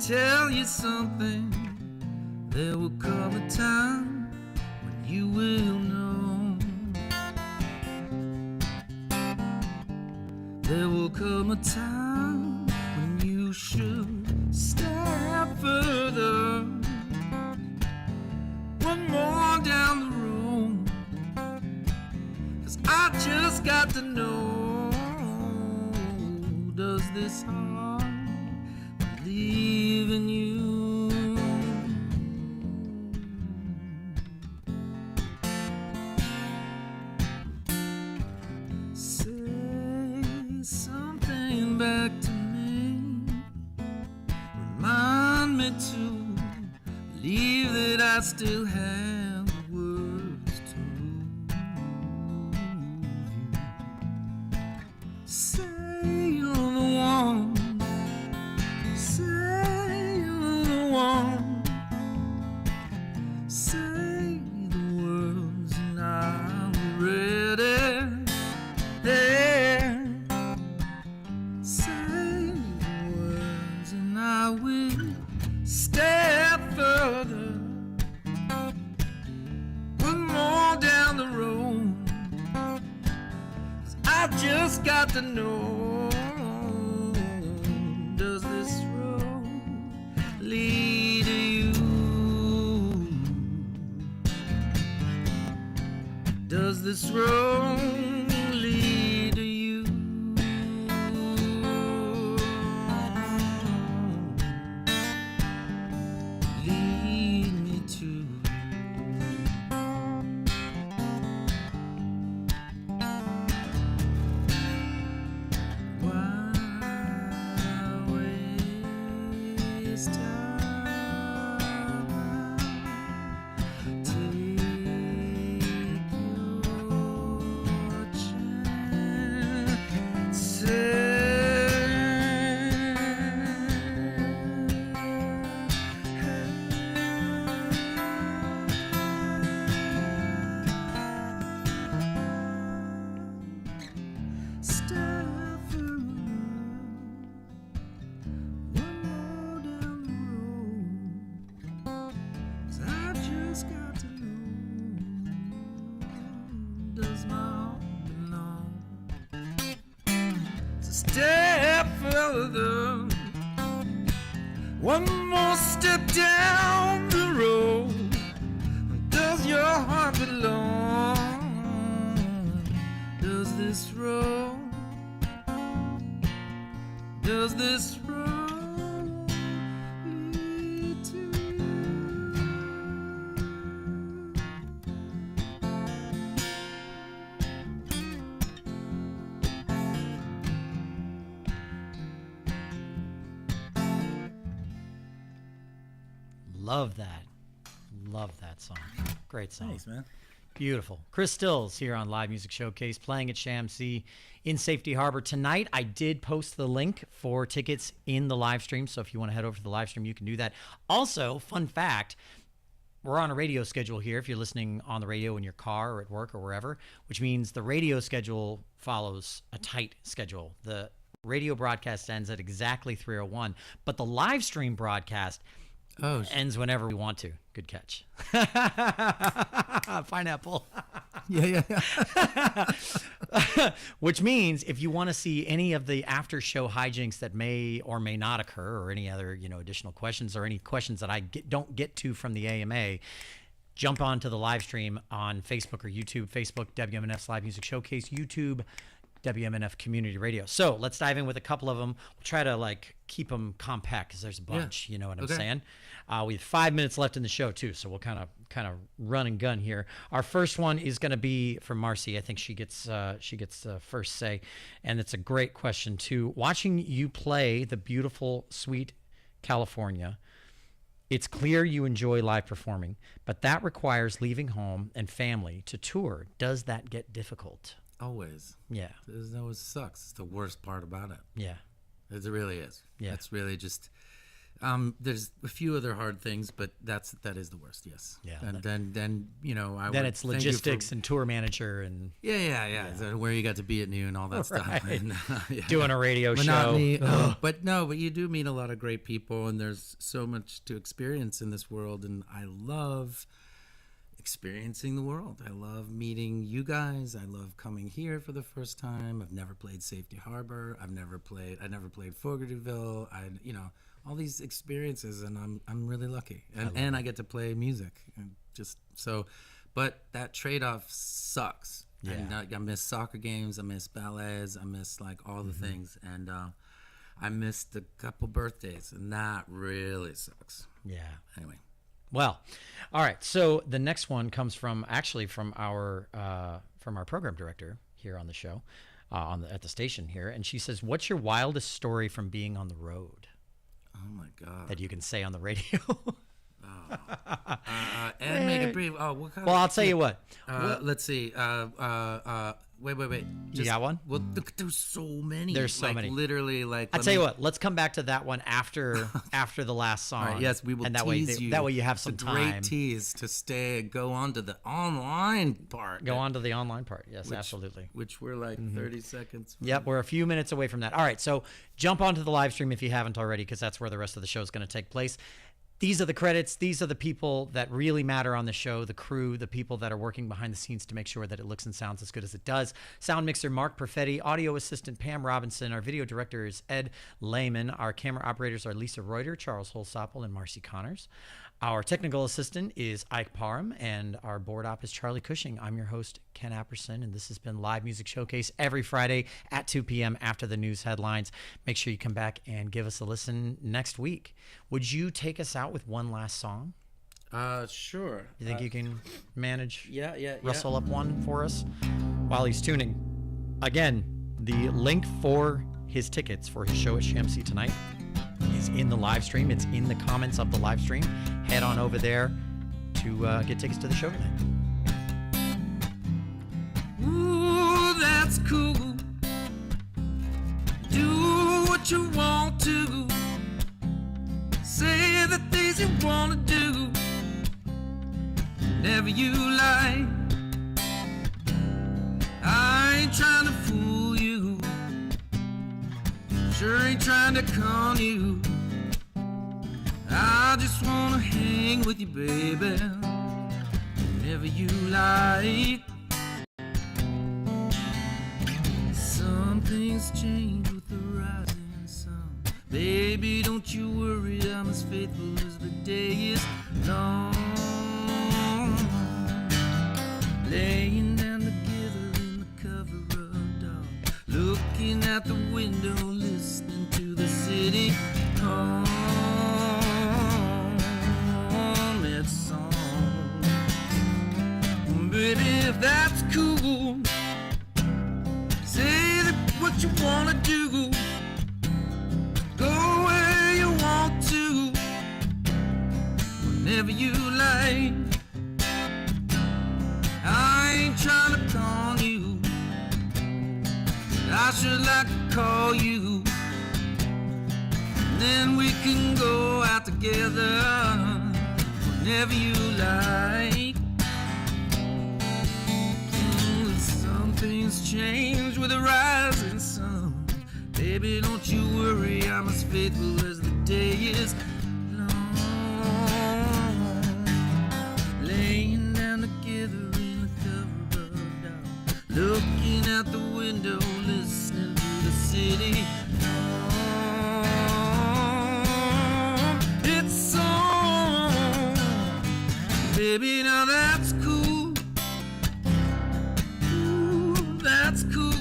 Tell you something, there will come a time when you will know. There will come a time when you should step further. One more down the road, just got to know, does this heart believe in you? Say something back to me, remind me to believe that I still have the words to move you. Say you're the one, say you're the one, say the words and I'm ready. Yeah. Say the words and I will step further, one more down the road, 'cause I've just got to know, does this road lead to you? Does this road lead to you? Lead me to why waste time? Take your step further, one more step down the road. Does your heart belong? Does this road, does this road lead to you? Love that. Love that song. Great song. Thanks, man. Beautiful. Chris Stills here on Live Music Showcase, playing at Shamsi in Safety Harbor tonight. I did post the link for tickets in the live stream, so if you want to head over to the live stream, you can do that. Also, fun fact, we're on a radio schedule here if you're listening on the radio in your car or at work or wherever, which means the radio schedule follows a tight schedule. The radio broadcast ends at exactly 3:01, but the live stream broadcast ends whenever we want to. Good catch. Pineapple. Yeah. Which means if you want to see any of the after show hijinks that may or may not occur, or any other, additional questions, or any questions that I don't get to from the AMA, jump onto the live stream on Facebook or YouTube. Facebook, WMNF's Live Music Showcase. YouTube, WMNF Community Radio. So let's dive in with a couple of them. We'll try to keep them compact because there's a bunch. You know what I'm saying? We have 5 minutes left in the show too, so we'll kind of run and gun here. Our first one is going to be from Marcy. I think she gets first say, and it's a great question too. Watching you play the beautiful, sweet California, it's clear you enjoy live performing, but that requires leaving home and family to tour. Does that get difficult? Always. Yeah. It always sucks. It's the worst part about it. Yeah. It really is. Yeah. It's really just. There's a few other hard things, but that is the worst. Yes. Yeah. And then Then it's logistics and tour manager and yeah. So where you got to be at noon, all that stuff. And, doing a radio monotony. show. But you do meet a lot of great people, and there's so much to experience in this world, and I love experiencing the world. I love meeting you guys. I love coming here for the first time. I've never played Safety Harbor. I never played Fogartyville. All these experiences, and I'm really lucky. And I get to play music, and just so. but that trade-off sucks. Yeah. And I miss soccer games, I miss ballets, I miss like all the things, and I missed a couple birthdays, and that really sucks. Yeah. Anyway. Well, all right. So the next one comes from our program director here on the show, at the station here, and she says, "What's your wildest story from being on the road Oh my God. that you can say on the radio?" And make it brief. Oh, what kind Well, of, I'll tell you what. let's see. Wait. You got one? Well, there's so many. There's so like, many. Literally, like. I'll tell you what. Let's come back to that one after the last song. All right, yes, we will and that tease way, you. That way you have It's some a time. great tease to stay. Go on to the online part. Go on to the online part. Yes, absolutely. Which we're like 30 seconds. From. Yep, we're a few minutes away from that. All right, so jump onto the live stream if you haven't already, because that's where the rest of the show is going to take place. These are the credits. These are the people that really matter on the show, the crew, the people that are working behind the scenes to make sure that it looks and sounds as good as it does. Sound mixer, Mark Perfetti. Audio assistant, Pam Robinson. Our video director is Ed Lehman. Our camera operators are Lisa Reuter, Charles Holsapple, and Marcy Connors. Our technical assistant is Ike Parham, and our board op is Charlie Cushing. I'm your host, Ken Apperson, and this has been Live Music Showcase every Friday at 2 p.m. after the news headlines. Make sure you come back and give us a listen next week. Would you take us out with one last song? Sure. You think you can manage? Yeah. Rustle up one for us while he's tuning. Again, the link for his tickets for his show at Shamsi tonight is in the live stream. It's in the comments of the live stream. Head on over there to get tickets to the show tonight. Ooh, that's cool. Do what you want to. Say the things you want to do. Whenever you like. I ain't trying to fool you. Sure ain't trying to con you. I just wanna hang with you, baby, whenever you like. Some things change with the rising sun. Baby, don't you worry, I'm as faithful as the day is long. Laying down together in the cover of dawn, looking out the window, listening to the city hum its song. Baby, if that's cool, say that what you wanna do. Go where you want to, whenever you like. I ain't trying to con you, but I should like to call you. And then we can go out together whenever you like. Some things change with the rising sun. Baby, don't you worry, I'm as faithful as the day is long. Laying down together in the cover of dawn, looking out the window, listening to the city. It's song. Baby, now that's cool. Ooh, that's cool.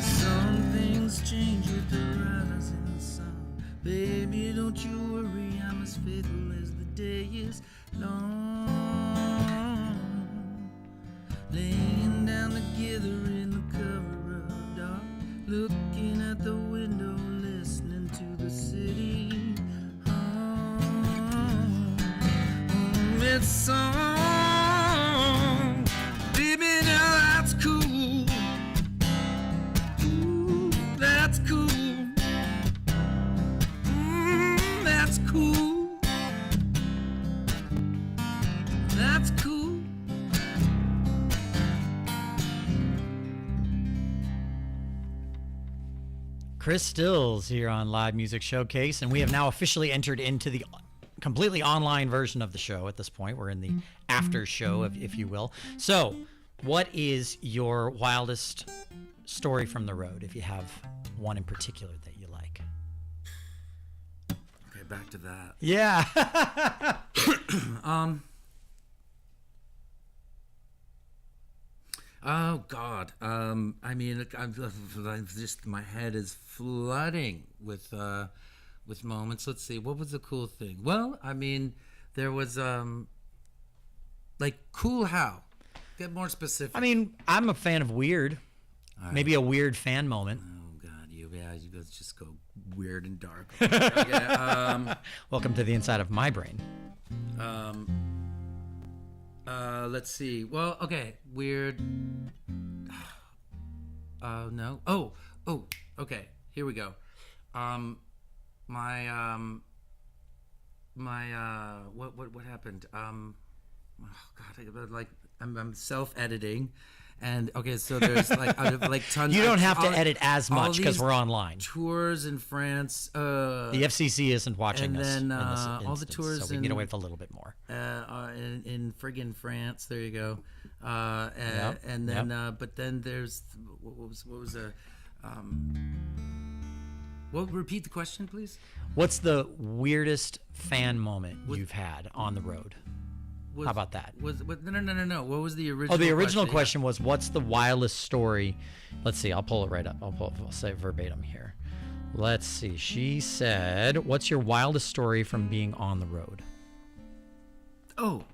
Some things change with the rising sun. Baby, don't you worry, I'm as faithful as the day is long. Laying down together in the cover of dark, looking at the window, listening to the city hum its song. Baby, now that's cool. Ooh, that's cool. That's cool. That's cool. Chris Stills here on Live Music Showcase, and we have now officially entered into the completely online version of the show at this point. We're in the after show, if you will. So, what is your wildest story from the road, if you have one in particular that you like? Okay, back to that. Yeah. Oh God. I mean, I'm just my head is flooding with moments. Let's see. What was the cool thing? Well, I mean, there was like cool how. Get more specific. I mean, I'm a fan of weird. All right. Maybe a weird fan moment. Oh God, you let's just go weird and dark. Okay. Welcome to the inside of my brain. Let's see. Well, okay, weird. No. Oh, okay. Here we go. My what happened? Oh God, I'm self-editing. And okay, so there's like I have like tons. You don't have to edit as much because we're online. Tours in France. The FCC isn't watching and us. then in this all the instance, tours so we can get away with a little bit more. In friggin' France. There you go. Yep, And then, but then there's what was a well, repeat the question, please. What's the weirdest fan moment you've had on the road? How about that? No. What was the original? Oh, the original question? question was, what's the wildest story? Let's see. I'll pull it right up. I'll say it verbatim here. Let's see. She said, what's your wildest story from being on the road? Oh,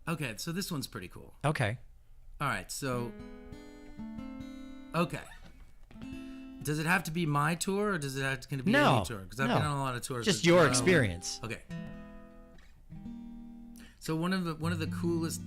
okay. So this one's pretty cool. Okay. All right. So, okay. Does it have to be my tour, or does it have to be any tour? Because I've been on a lot of tours. Just your experience. Okay. So one of the coolest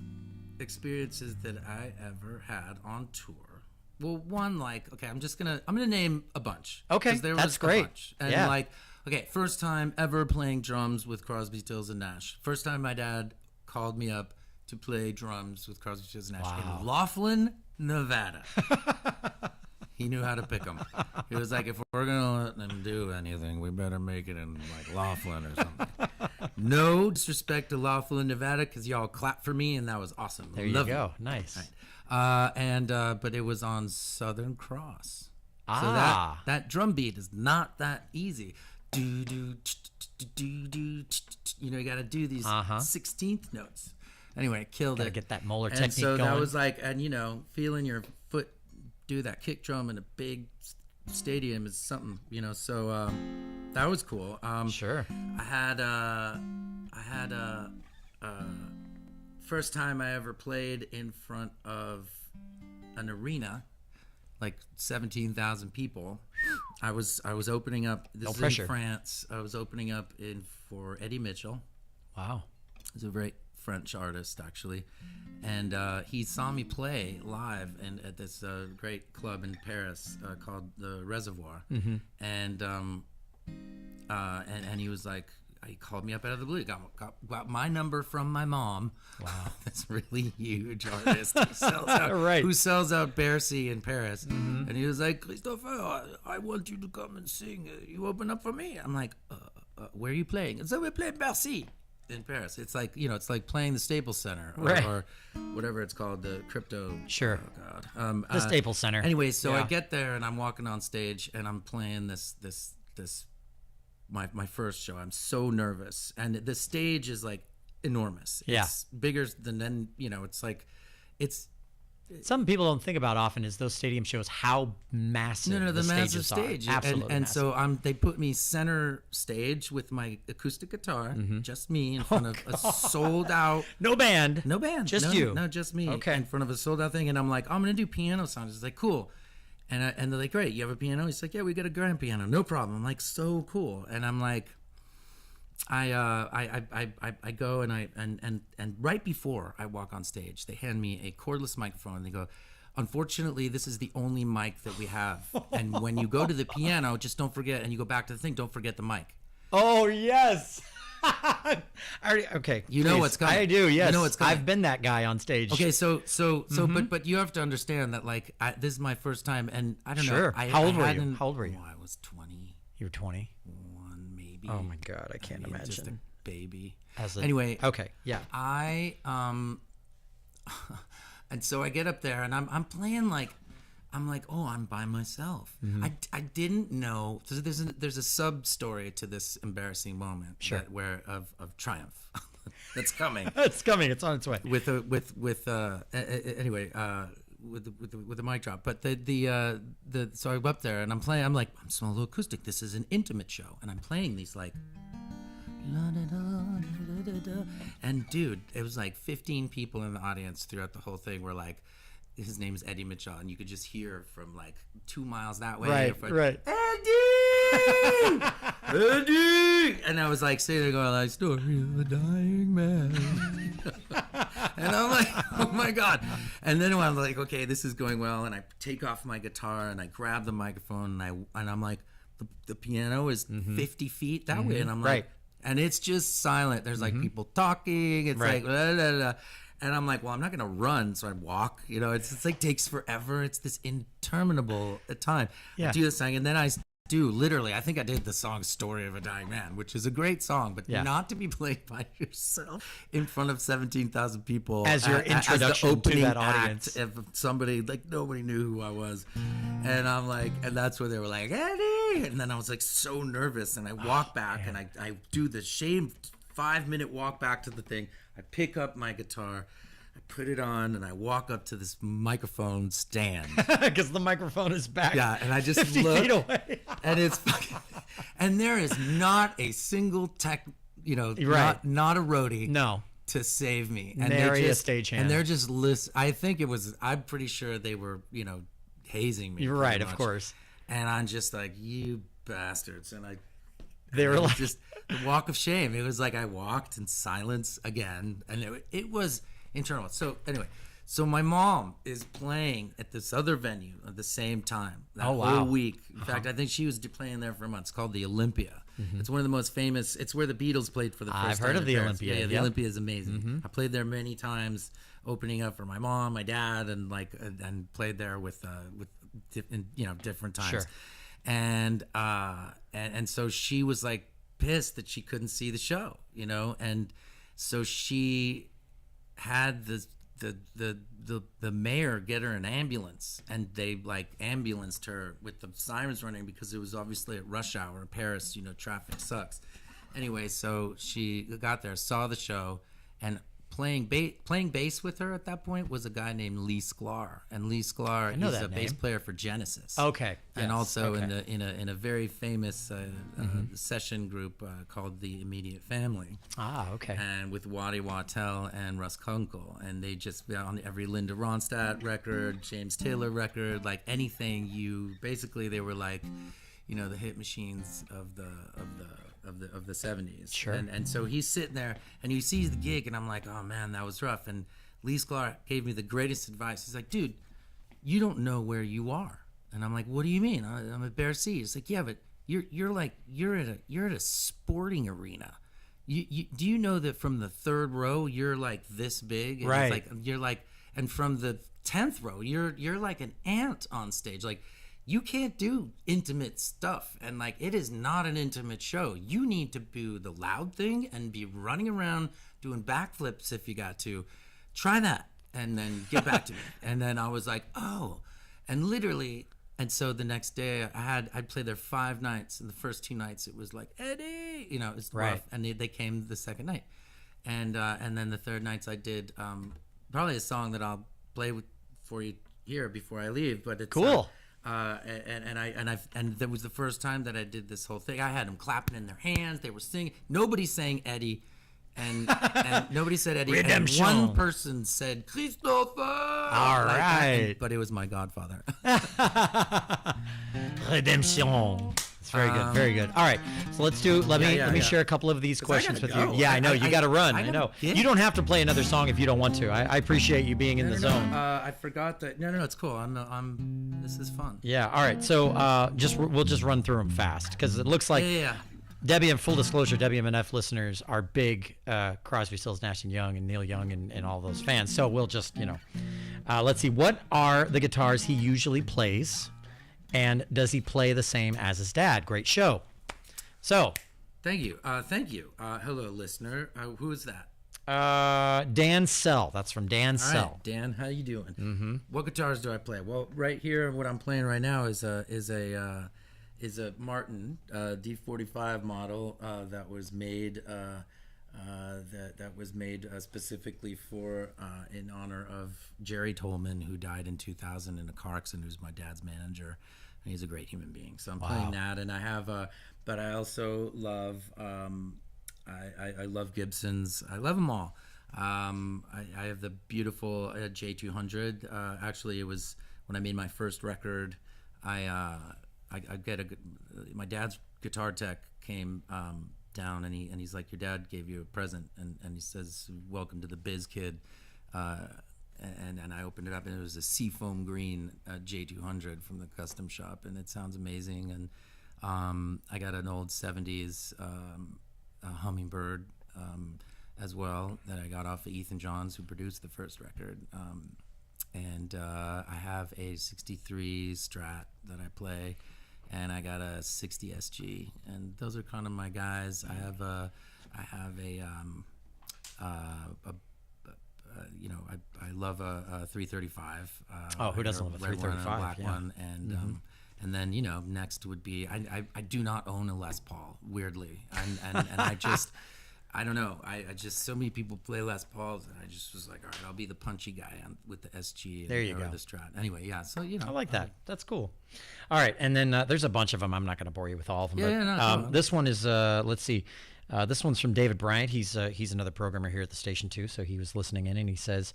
experiences that I ever had on tour. Well, one, like, okay, I'm gonna name a bunch. Okay, 'cause there that's was great. A bunch. And yeah. like, okay, first time ever playing drums with Crosby, Stills, and Nash. First time my dad called me up to play drums with Crosby, Stills, and Nash in Laughlin, Nevada. He knew how to pick them. He was like, if we're gonna let them do anything, we better make it in like Laughlin or something. No disrespect to Laughlin, Nevada, because y'all clapped for me, and that was awesome. There you go. Nice. Right. But it was on Southern Cross. So that drum beat is not that easy. Do do do do. You know, you got to do these 16th notes. Anyway, killed it. Gotta get that molar and technique so going. that was like, and you know, feeling your foot do that kick drum in a big stadium is something, you know. So that was cool. Sure. I had first time I ever played in front of an arena, like 17,000 people. I was opening up. This is in France. I was opening up for Eddie Mitchell. Wow. He's a great French artist, actually, and he saw me play live and at this great club in Paris called the Reservoir, and he was like, he called me up out of the blue, got my number from my mom. Wow. This really huge artist who sells out Bercy in Paris, and he was like, Christopher, I want you to come and sing. You open up for me. I'm like, where are you playing? And so we're playing Bercy in Paris. It's like, you know, it's like playing the Staples Center or whatever it's called, the crypto. Sure. Oh God. The Staples Center. Anyway, so I get there and I'm walking on stage and I'm playing this my first show. I'm so nervous, and the stage is like enormous. Yeah. It's bigger than you know. It's like Something people don't think about often is those stadium shows, how massive the massive stages stage. are. Absolutely And massive. so they put me center stage with my acoustic guitar, just me in front of a sold out. No band. Just you. No, just me. Okay. In front of a sold out thing, and I'm like, I'm gonna do piano songs. It's like, cool. And they're like, great, you have a piano? He's like, yeah, we got a grand piano, no problem. I'm like, so cool. And I'm like, I go and right before I walk on stage, they hand me a cordless microphone and they go, unfortunately, this is the only mic that we have. And when you go to the piano, just don't forget, and you go back to the thing, don't forget the mic. Oh, yes. Okay. You know what's coming. I do, yes. You know what's coming. I've been that guy on stage. Okay, so but you have to understand that, like, this is my first time, and I don't know. Sure. How old were you? hadn't- How old were you? Oh, I was 21, You were 20? maybe. Oh, my God. I can't Just a imagine. baby. Anyway, okay, yeah. And so I get up there and I'm playing like, oh, I'm by myself. I didn't know. So there's a sub story to this embarrassing moment of triumph that's coming. It's coming. It's on its way. With the mic drop. But so I go up there and I'm playing. I'm like, I'm solo acoustic. This is an intimate show, and I'm playing these like. And dude, it was like 15 people in the audience throughout the whole thing were like, his name is Eddie Mitchell, and you could just hear from like 2 miles that way. Right. Eddie! Eddie! And I was like sitting there going like, story of a dying man. And I'm like, oh my God. And then I'm like, okay, this is going well. And I take off my guitar and I grab the microphone and I'm like, the piano is 50 feet that way. And I'm like, and it's just silent. There's like people talking. It's like, blah, blah, blah. And I'm like, well, I'm not going to run. So I walk, it's like takes forever. It's this interminable time. I do this thing. And then I do literally, I think I did the song Story of a Dying Man, which is a great song, but not to be played by yourself in front of 17,000 people. As your introduction as the opening to that audience. Of somebody, like nobody knew who I was. And I'm like, and that's where they were like, Eddie. And then I was like so nervous. And I walk back and I do the 5-minute walk back to the thing. I pick up my guitar, I put it on, and I walk up to this microphone stand. Because the microphone is back. Yeah, and I just 50 look, feet away. and it's fucking, and there is not a single tech, not a roadie, to save me. And Nary a stagehand. And they're just I'm pretty sure they were, hazing me. You're right, of course. And I'm just like, you bastards, and they were like just the walk of shame. It was like I walked in silence again, and it was internal. So anyway, my mom is playing at this other venue at the same time that whole week. In fact, I think she was playing there for a month. It's called the Olympia. It's one of the most famous. It's where the Beatles played for the first time. I've heard of the Olympia. Yeah, the Olympia is amazing. I played there many times, opening up for my mom, my dad, and played there with different times. Sure. And so she was like pissed that she couldn't see the show, and so she had the mayor get her an ambulance, and they like ambulanced her with the sirens running because it was obviously at rush hour in Paris. Traffic sucks. Anyway, so she got there, saw the show, and playing bass with her at that point was a guy named Lee Sklar, and Lee Sklar is a bass player for Genesis. Okay, and also in a very famous session group called the Immediate Family. Okay. And with Waddy Wachtel and Russ Kunkel, and they just on every Linda Ronstadt record, James Taylor record, like anything. They were like, the hit machines of the 70s. Sure. And so he's sitting there and he sees the gig and I'm like, oh man, that was rough. And Lee Sklar gave me the greatest advice. He's like, dude, you don't know where you are. And I'm like, what do you mean? I'm at Bear Sea. It's like, yeah, but you're at a sporting arena. Do you know that from the third row you're like this big? And right. And from the 10th row you're like an ant on stage. Like, you can't do intimate stuff, and like it is not an intimate show. You need to do the loud thing and be running around doing backflips if you got to. Try that, and then get back to me. And then I was like, oh, and literally, and so the next day I'd played there 5 nights, and the first 2 nights it was like Eddie, it was rough, and they came the second night, and then the third nights I did probably a song that I'll play for you here before I leave, but it's cool. And that was the first time that I did this whole thing. I had them clapping in their hands. They were singing. Nobody sang Eddie, and nobody said Eddie. Redemption. And one person said Christopher. All right, but it was my godfather. Redemption. It's very good, very good. All right, so let me share a couple of these questions with you. Yeah, I know you got to run. I know you don't have to play another song if you don't want to. I appreciate you being in the zone. I forgot that. No, it's cool. This is fun. Yeah. All right. So we'll just run through them fast because it looks like Debbie, and full disclosure, WMNF listeners are big Crosby, Stills, Nash and Young and Neil Young and all those fans. So we'll just let's see, what are the guitars he usually plays? And does he play the same as his dad? Great show. So, Thank you. Thank you. Hello, listener. Who is that? Dan Sell. That's from Dan All Sell. right, Dan, how you doing? Mm-hmm. What guitars do I play? Well, right here, what I'm playing right now is a Martin D45 model that was made specifically for in honor of Jerry Tolman, who died in 2000 in a car accident. Who's my dad's manager. And he's a great human being. So I'm playing that, and I have but I also love I love Gibsons. I love them all. I have the beautiful J200. Actually, it was when I made my first record. I get my dad's guitar tech came down, and he's like, your dad gave you a present, and he says, welcome to the biz, kid. And I opened it up, and it was a seafoam green J200 from the custom shop, and it sounds amazing. And I got an old 70s Hummingbird as well that I got off of Ethan Johns, who produced the first record. And I have a 63 Strat that I play, and I got a 60 SG, and those are kind of my guys. I have a I love a 335. Who doesn't love a 335? One, a black one, and then next would be I do not own a Les Paul, weirdly, and I just I don't know, I just, so many people play Les Pauls, and I just was like, all right, I'll be the punchy guy with the SG there you go, the Strat. Anyway, yeah, so I like that. That's cool. All right, and then there's a bunch of them. I'm not going to bore you with all of them. This one is let's see. This one's from David Bryant. He's another programmer here at the station too, so he was listening in, and he says,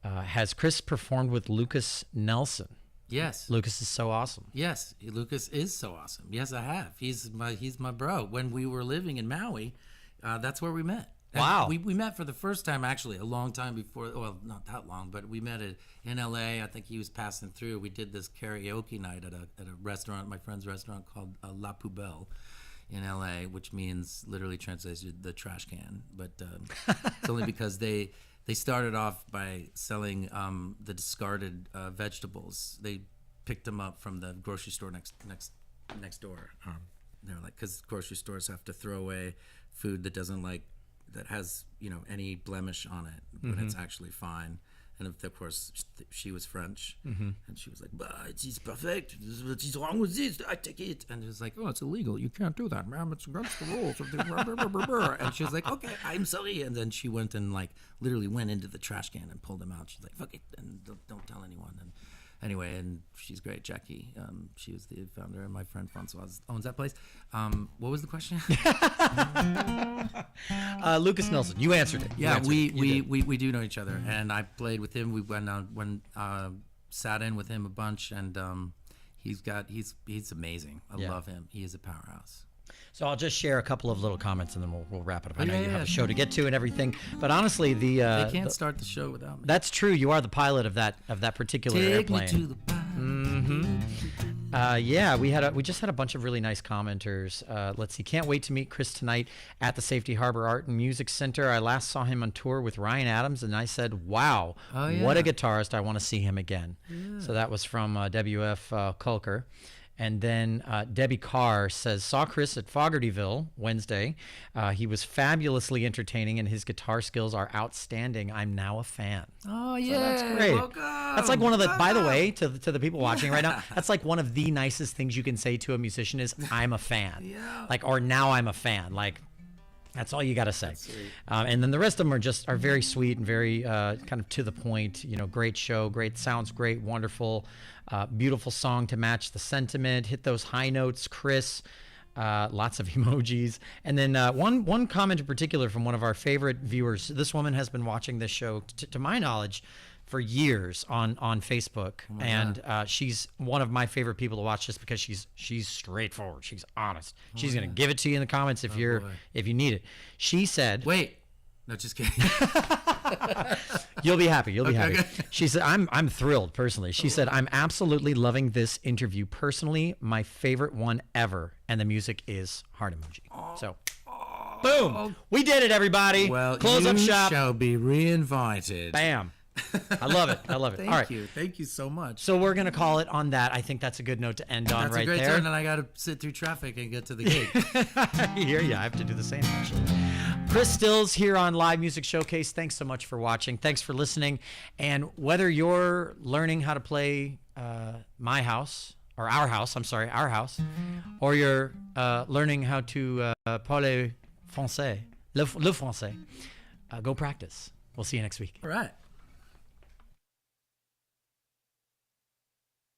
has Chris performed with Lucas Nelson? Yes. Lucas is so awesome. Yes, Lucas is so awesome. Yes, I have. He's my bro. When we were living in Maui, that's where we met. Wow. We met for the first time, actually, a long time before. Well, not that long, but we met in L.A. I think he was passing through. We did this karaoke night at a restaurant, my friend's restaurant, called La Poubelle in L.A., which means, literally translated, the trash can. But it's only because they started off by selling the discarded vegetables. They picked them up from the grocery store next door. They're like, because grocery stores have to throw away food that has any blemish on it when it's actually fine. And of course, she was French, and she was like, "But it's perfect. What is wrong with this? I take it." And it was like, "Oh, it's illegal. You can't do that, ma'am. It's against the rules." And she was like, "Okay, I'm sorry." And then she went and literally went into the trash can and pulled them out. She's like, "Fuck it, and don't tell anyone." And anyway, and she's great, Jackie. She was the founder, and my friend Francois owns that place. What was the question? Lucas Nelson, you answered it. Yeah, we do know each other, and I played with him. We went sat in with him a bunch, and he's amazing. I love him. He is a powerhouse. So I'll just share a couple of little comments, and then we'll wrap it up. I know you have a show to get to and everything, but honestly, they can't start the show without me. That's true. You are the pilot of that particular airplane. Take me to the pilot. We just had a bunch of really nice commenters. Let's see. Can't wait to meet Chris tonight at the Safety Harbor Art and Music Center. I last saw him on tour with Ryan Adams, and I said, "Wow, what a guitarist! I want to see him again." Yeah. So that was from WF Kulker. And then Debbie Carr says, saw Chris at Fogartyville Wednesday. He was fabulously entertaining, and his guitar skills are outstanding. I'm now a fan. Oh, yeah. So that's great. Welcome. That's like one of the, by the way, to the people watching right now, that's like one of the nicest things you can say to a musician is, I'm a fan. Yeah. Or now I'm a fan. That's all you got to say. And then the rest of them are very sweet and very kind of to the point. Great show, sounds great, wonderful, beautiful song to match the sentiment. Hit those high notes, Chris. Lots of emojis. And then one comment in particular from one of our favorite viewers. This woman has been watching this show, to my knowledge, for years on Facebook, and she's one of my favorite people to watch just because she's straightforward, she's honest. She's gonna give it to you in the comments if you need it. She said, "Wait, no, just kidding." You'll be happy. You'll be happy. She said, "I'm thrilled personally." She said, "I'm absolutely loving this interview. Personally, my favorite one ever, and the music is heart emoji." So. Boom! We did it, everybody. Well, close up shop. Shall be reinvited. Bam. I love it. I love it. Thank All right. you. Thank you so much. So we're going to call it on that. I think that's a good note to end on That's right a great there. turn, and I got to sit through traffic and get to the gig. Here, yeah, I have to do the same, actually. Chris Stills here on Live Music Showcase. Thanks so much for watching. Thanks for listening. And whether you're learning how to play our house, or you're learning how to parler français, le français, go practice. We'll see you next week. All right.